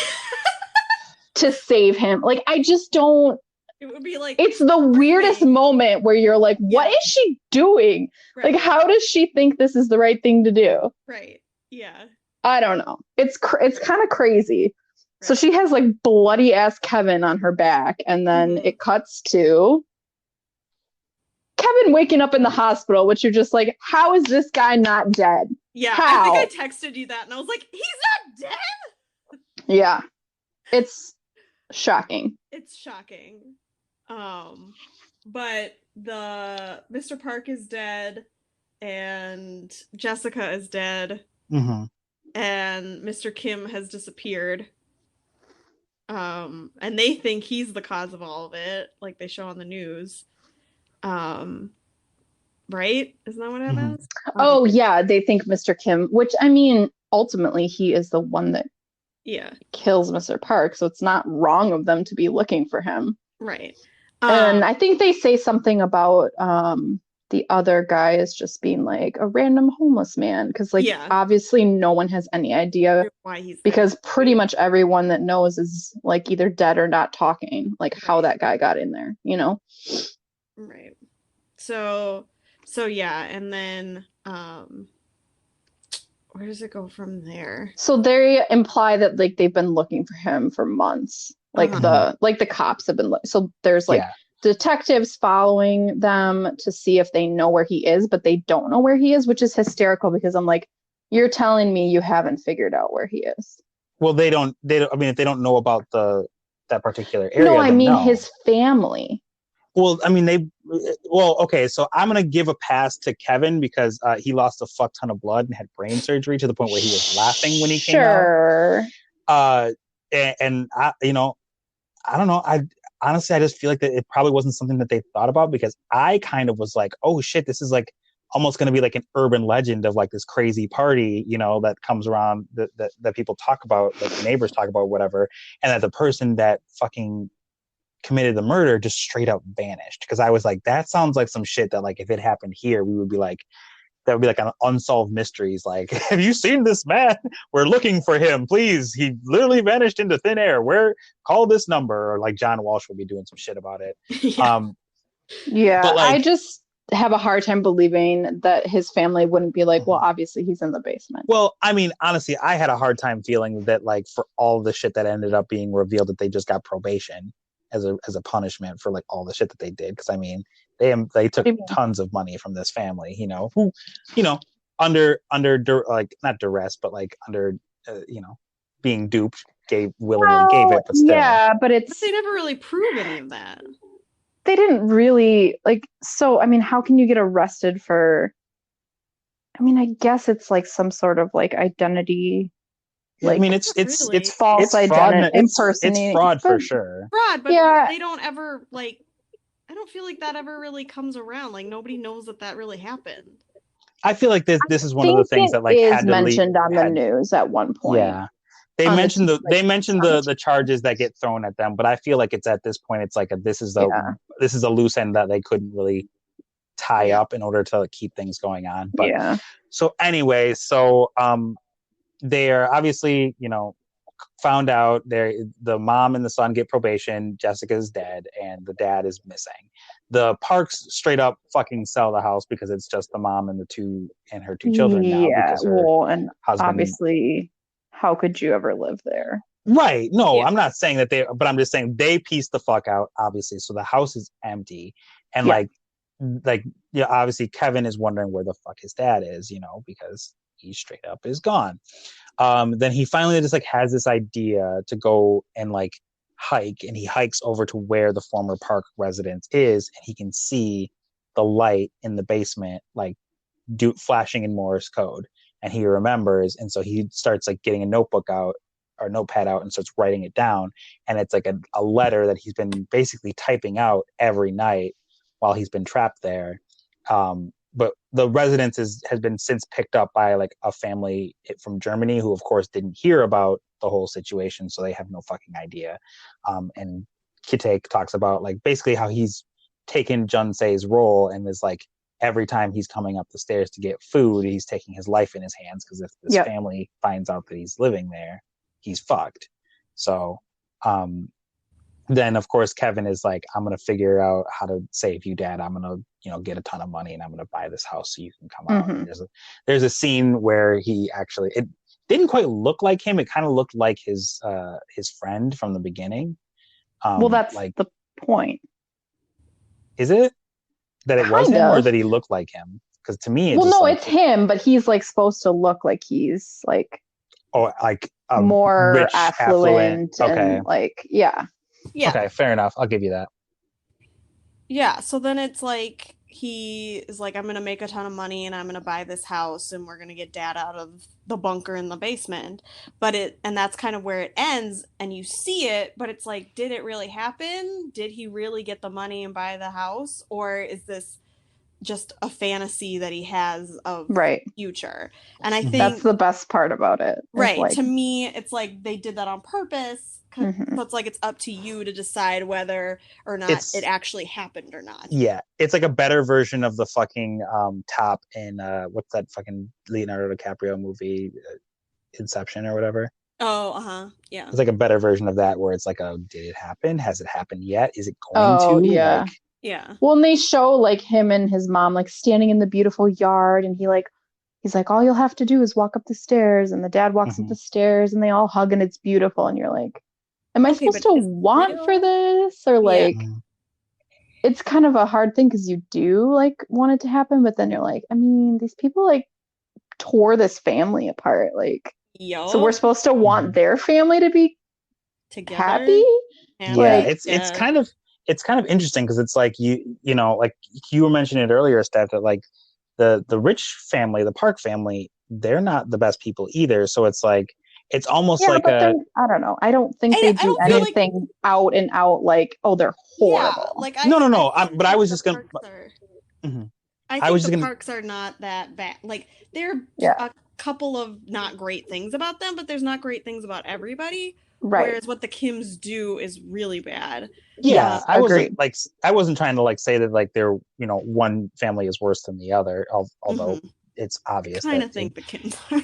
C: To save him. Like, I just don't.
A: It would be like.
C: It's the weirdest moment where you're like, what is she doing? Right. Like, how does she think this is the right thing to do?
A: Right. Yeah.
C: I don't know. It's kind of crazy. Right. So she has like bloody ass Kevin on her back. And then it cuts to Kevin waking up in the hospital, which you're just like, how is this guy not dead?
A: Yeah.
C: How?
A: I think I texted you that and I was like, he's not dead.
C: Yeah. It's shocking.
A: It's shocking. But the Mr. Park is dead and Jessica is dead. And Mr. Kim has disappeared. And they think he's the cause of all of it, like they show on the news. Right? Isn't that what it is?
C: Oh yeah, they think Mr. Kim, which I mean, ultimately he is the one that kills Mr. Park, so it's not wrong of them to be looking for him.
A: Right.
C: And I think they say something about the other guy is just being like a random homeless man because like obviously no one has any idea
A: why he's
C: because pretty much everyone that knows is like either dead or not talking, like how that guy got in there, you know?
A: Right. So yeah, and then where does it go from there?
C: So they imply that like they've been looking for him for months. Like the cops have been so there's like detectives following them to see if they know where he is, but they don't know where he is, which is hysterical because I'm like, you're telling me you haven't figured out where he is.
B: Well, they don't I mean, if they don't know about that particular area.
C: No, I mean his family.
B: Well, I mean, okay, so I'm going to give a pass to Kevin because he lost a fuck ton of blood and had brain surgery to the point where he was laughing when he came out. And I don't know. honestly, I just feel like that it probably wasn't something that they thought about, because I kind of was like, oh shit, this is like almost going to be like an urban legend of like this crazy party, you know, that comes around that people talk about, like the neighbors talk about, whatever, and that the person that fucking committed the murder just straight up vanished. Because I was like, that sounds like some shit that like if it happened here, we would be like, that would be like an unsolved mysteries. Like, have you seen this man? We're looking for him. Please, he literally vanished into thin air. Where? Call this number. Or like John Walsh will be doing some shit about it.
A: Yeah.
C: Yeah,
B: But like,
C: I just have a hard time believing that his family wouldn't be like, well, obviously he's in the basement.
B: well, I mean, honestly, I had a hard time feeling that like for all the shit that ended up being revealed, that they just got probation as a punishment for like all the shit that they did. Because I mean, they took tons of money from this family, you know, who, you know, under like not duress, but like under you know, being duped, willingly gave it, but still.
C: Yeah, but
A: they never really prove any of that.
C: They didn't really like. So I mean, how can you get arrested for? I mean, I guess it's like some sort of like identity. Like,
B: I mean, it's
C: false identity, impersonating.
B: It's fraud for sure.
A: Fraud, but
C: yeah,
A: they don't ever like. I don't feel like that ever really comes around. Like nobody knows that really happened.
B: I feel like this is one of the things that like
C: is mentioned on the news at one point.
B: Yeah, they mentioned the charges that get thrown at them, but I feel like it's at this point it's like this is a loose end that they couldn't really tie up in order to keep things going on. But
C: yeah.
B: So anyway, they are obviously, you know, found out the mom and the son get probation. Jessica's dead and the dad is missing. The Parks straight up fucking sell the house because it's just the mom and her two children now. Because
C: and husband, obviously, how could you ever live there?
B: Right. No, I'm not saying that but I'm just saying they pieced the fuck out, obviously. So the house is empty. And obviously Kevin is wondering where the fuck his dad is, you know, because he straight up is gone. Then he finally just like has this idea to go and like hike, and he hikes over to where the former Park residence is, and he can see the light in the basement like flashing in Morse code, and he remembers, and so he starts like getting a notepad out and starts writing it down, and it's like a letter that he's been basically typing out every night while he's been trapped there. But the residence has been since picked up by like a family from Germany who, of course, didn't hear about the whole situation, so they have no fucking idea. And Kitek talks about like basically how he's taken Junsei's role and is like every time he's coming up the stairs to get food, he's taking his life in his hands, because if this family finds out that he's living there, he's fucked. So then of course Kevin is like, I'm gonna figure out how to save you, Dad. I'm gonna, you know, get a ton of money and I'm gonna buy this house so you can come out. And there's a scene where he actually, it didn't quite look like him. It kind of looked like his friend from the beginning.
C: Well, that's like the point.
B: Is it that it was him or that he looked like him? Because to me,
C: it's him, but he's like supposed to look like he's like more
B: rich,
C: affluent.
B: Okay.
C: And like yeah.
B: Okay, fair enough. I'll give you that.
A: Yeah, so then it's like he is like, I'm gonna make a ton of money and I'm gonna buy this house and we're gonna get Dad out of the bunker in the basement. And that's kind of where it ends, and you see it, but it's like, did it really happen? Did he really get the money and buy the house? Or is this just a fantasy that he has of the future? And I think
C: that's the best part about it.
A: Right. Like, to me, it's like they did that on purpose. So it's like it's up to you to decide whether or not it actually happened or not.
B: Yeah, it's like a better version of the fucking top in what's that fucking Leonardo DiCaprio movie, Inception or whatever.
A: Oh, yeah.
B: It's like a better version of that, where it's like, did it happen? Has it happened yet? Is it going to?
C: Yeah.
B: Like,
A: yeah.
C: Well, and they show like him and his mom like standing in the beautiful yard, and he's like, all you'll have to do is walk up the stairs, and the dad walks up the stairs, and they all hug, and it's beautiful, and you're like, am I supposed to want for this? Or like, it's kind of a hard thing because you do like want it to happen, but then you're like, I mean, these people like tore this family apart, like, so we're supposed to want their family to be
A: together,
C: happy.
B: Yeah, like, it's kind of interesting because it's like you know, like you were mentioning it earlier, Steph, that like the rich family, the Park family, they're not the best people either. So it's like it's almost
C: Yeah,
B: like
C: but
B: a
C: I don't know. I don't think they
A: I
C: do
A: don't feel like
C: anything out and out like, oh, they're
A: yeah,
C: horrible.
A: like I
B: no.
A: think
B: But I
A: that
B: was
A: the
B: just gonna.
A: parks are
B: Mhm.
A: I
B: I was
A: think
B: just
A: the
B: gonna.
A: parks are not that bad. Like there are
C: Yeah,
A: a couple of not great things about them, but there's not great things about everybody.
C: right.
A: Whereas what the Kims do is really bad.
B: Yeah,
C: Yes, agreed.
B: I wasn't trying to like say that like they're one family is worse than the other. Although
A: Mm-hmm.
B: it's
A: I
B: obvious
A: kind
B: that
A: of think the Kims are.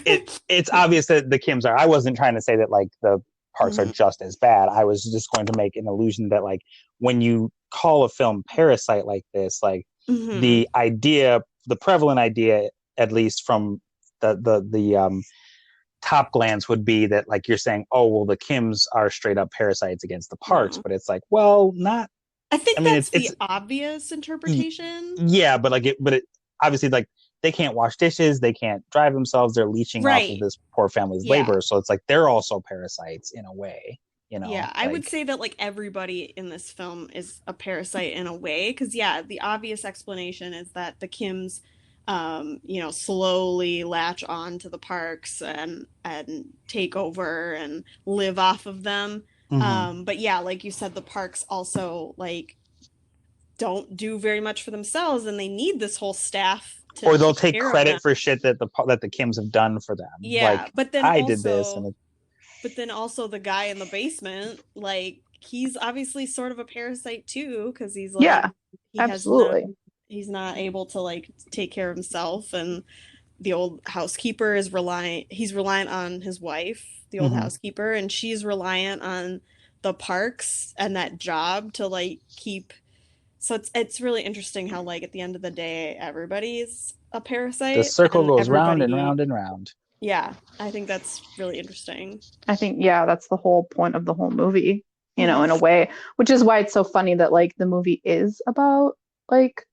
B: it's obvious that the Kims are. I wasn't trying to say that like the parks are
A: Mm-hmm.
B: just as bad. I was just going to make an allusion that like when you call a film Parasite like this, like
A: Mm-hmm.
B: the idea, the prevalent idea, at least from the top glance would be that like you're saying, oh well, the Kims are straight up parasites against the parks,
A: No.
B: but it's like, well, not.
A: I think
B: I mean,
A: that's the
B: it's
A: obvious interpretation.
B: yeah, but it obviously like they can't wash dishes, they can't drive themselves, they're leeching off of
A: Right.
B: this poor family's
A: Yeah.
B: labor, so it's like they're also parasites in a way,
A: Yeah, I would
B: like
A: say that like everybody in this film is a parasite in a way, because yeah, the obvious explanation is that the Kims, slowly latch on to the parks and take over and live off of them.
B: mm-hmm.
A: But yeah, like you said, the parks also like don't do very much for themselves, and they need this whole staff to
B: Or they'll
A: take
B: take
A: care of them.
B: credit for shit that the Kims have done for them.
A: Yeah,
B: Like I did this and
A: but then also the guy in the basement, like he's obviously sort of a parasite too, because he's like
C: Yeah,
A: he has no
C: absolutely.
A: he's not able to like take care of himself, and the old housekeeper is reliant on his wife, the old
B: mm-hmm.
A: housekeeper, and she's reliant on the parks and that job to like keep. So it's really interesting how like at the end of the day everybody's a
B: The
A: parasite
B: circle
A: and
B: goes round and
A: everybody.
B: round and round.
A: Yeah, I think that's really interesting.
C: I think, yeah, that's the whole point of the whole movie,
A: Mm-hmm.
C: in a way, which is why it's so funny that like the movie is about like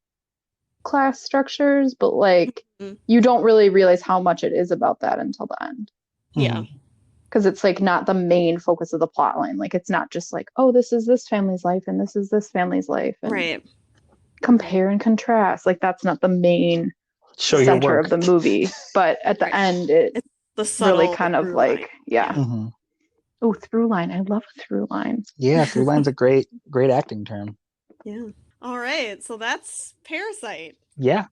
C: class structures, but like
A: Mm-hmm.
C: you don't really realize how much it is about that until the end.
A: Yeah.
B: Mm-hmm.
C: Because it's like not the main focus of the plot line. Like it's not just like, oh, this is this family's life and this is this family's life and
A: Right.
C: compare and contrast. Like that's not the main
B: Show your
C: center
B: work.
C: of the movie. But at the
A: Right.
C: end, it
A: It's the
C: really
A: subtle
C: kind of
A: through
C: like,
A: line.
C: yeah.
B: Mm-hmm.
C: Oh, through line. I love a through line.
B: Yeah, through line's a great acting term.
A: Yeah. All right. So that's Parasite.
B: Yeah.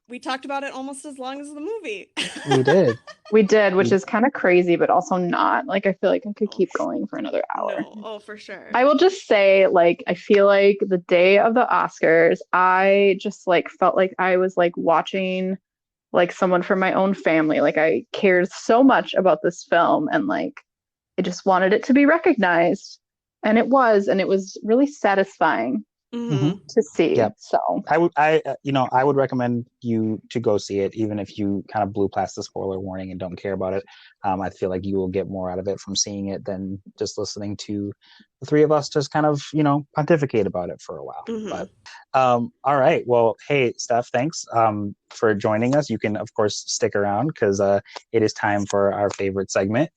A: We talked about it almost as long as the movie.
B: We did.
C: We did, which is kind of crazy, but also not. Like I feel like I could keep going for another hour.
A: No. Oh, for sure.
C: I will just say, like, I feel like the day of the Oscars, I just like felt like I was like watching like someone from my own family. Like I cared so much about this film and like I just wanted it to be recognized. And it was really satisfying
A: Mm-hmm.
C: to see.
B: Yeah.
C: So
B: I would recommend you to go see it, even if you kind of blew past the spoiler warning and don't care about it. I feel like you will get more out of it from seeing it than just listening to the three of us just kind of, pontificate about it for a while.
A: Mm-hmm.
B: But all right. Well, hey, Steff, thanks for joining us. You can, of course, stick around because it is time for our favorite segment,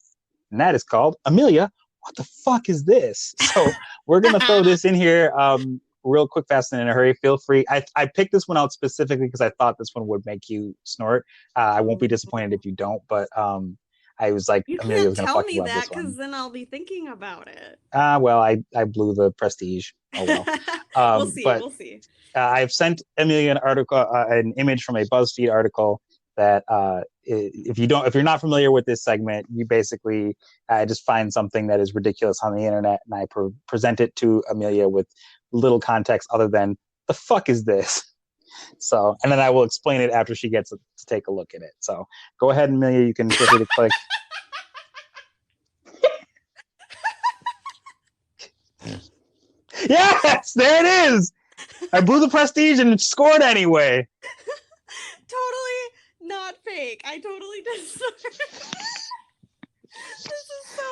B: and that is called Amelia, what the fuck is this? So we're going to throw this in here real quick, fast, and in a hurry. Feel free. I picked this one out specifically because I thought this one would make you snort. I won't be disappointed if you don't, but I was like,
A: You
B: Amelia was
A: can't
B: going to
A: tell
B: fuck
A: me
B: you up
A: that
B: this one.
A: because then I'll be thinking about it.
B: Well, I blew the prestige. Oh well.
A: We'll see.
B: But
A: We'll see.
B: I've sent Amelia an article, an image from a BuzzFeed article that if you're not familiar with this segment, you basically just find something that is ridiculous on the internet, and I present it to Amelia with little context other than the fuck is this. So, and then I will explain it after she gets to take a look at it. So, go ahead, Amelia. You can feel free to click. Yes, there it is. I blew the prestige and scored anyway.
A: Totally not fake. I totally did. This is so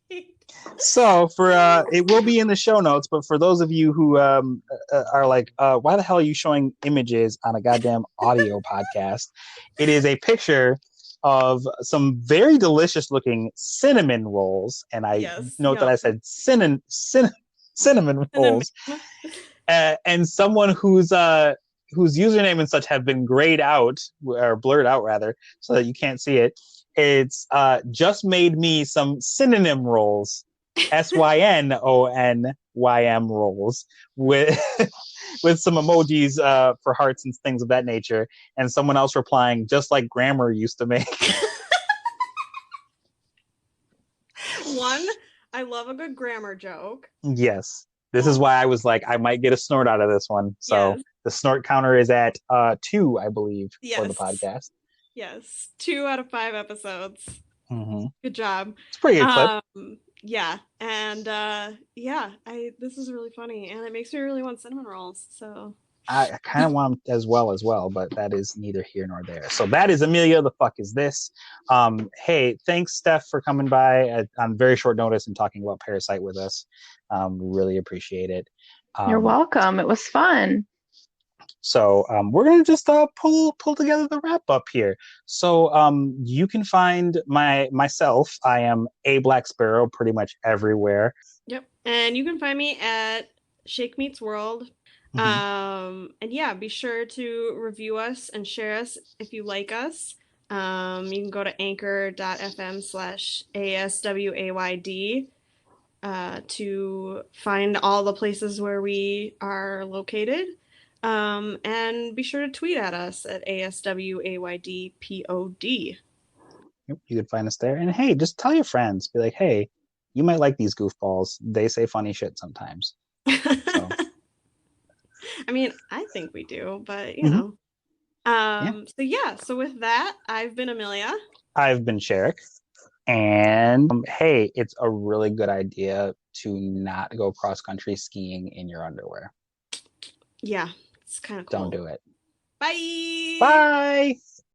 A: great.
B: So for it will be in the show notes, but for those of you who are like, why the hell are you showing images on a goddamn audio podcast? It is a picture of some very delicious looking cinnamon rolls, and I note that I said cinnamon rolls, and someone whose username and such have been grayed out or blurred out rather, so that you can't see it. It's just made me some synonym rolls, SYNONYM rolls with with some emojis for hearts and things of that nature, and someone else replying just like grammar used to make.
A: One, I love a good grammar joke.
B: Yes. This is why I was like, I might get a snort out of this one. So
A: Yes.
B: the snort counter is at 2, I believe, for the
A: Yes.
B: podcast.
A: Yes. 2 out of 5 episodes.
B: Mm-hmm.
A: Good job.
B: It's a pretty good clip.
A: Yeah. And this is really funny, and it makes me really want cinnamon rolls. So
B: I kind of want them as well, but that is neither here nor there. So that is Amelia. The fuck is this? Hey, thanks, Steff, for coming by on very short notice and talking about Parasite with us. Really appreciate it.
C: You're welcome. It was fun.
B: So we're gonna just pull together the wrap up here. So you can find myself. I am a Black Sparrow pretty much everywhere.
A: Yep, and you can find me at Shake Meets World. And yeah, be sure to review us and share us if you like us. You can go to anchor.fm/ASWAYD to find all the places where we are located. And be sure to tweet at us at ASWAYDPOD.
B: You can find us there. And hey, just tell your friends. Be like, hey, you might like these goofballs. They say funny shit sometimes. So.
A: I mean, I think we do, but you know. So with that, I've been Amelia.
B: I've been Sherrick. And hey, it's a really good idea to not go cross-country skiing in your underwear.
A: Yeah, it's kind of cool.
B: Don't do it.
A: Bye.
B: Bye.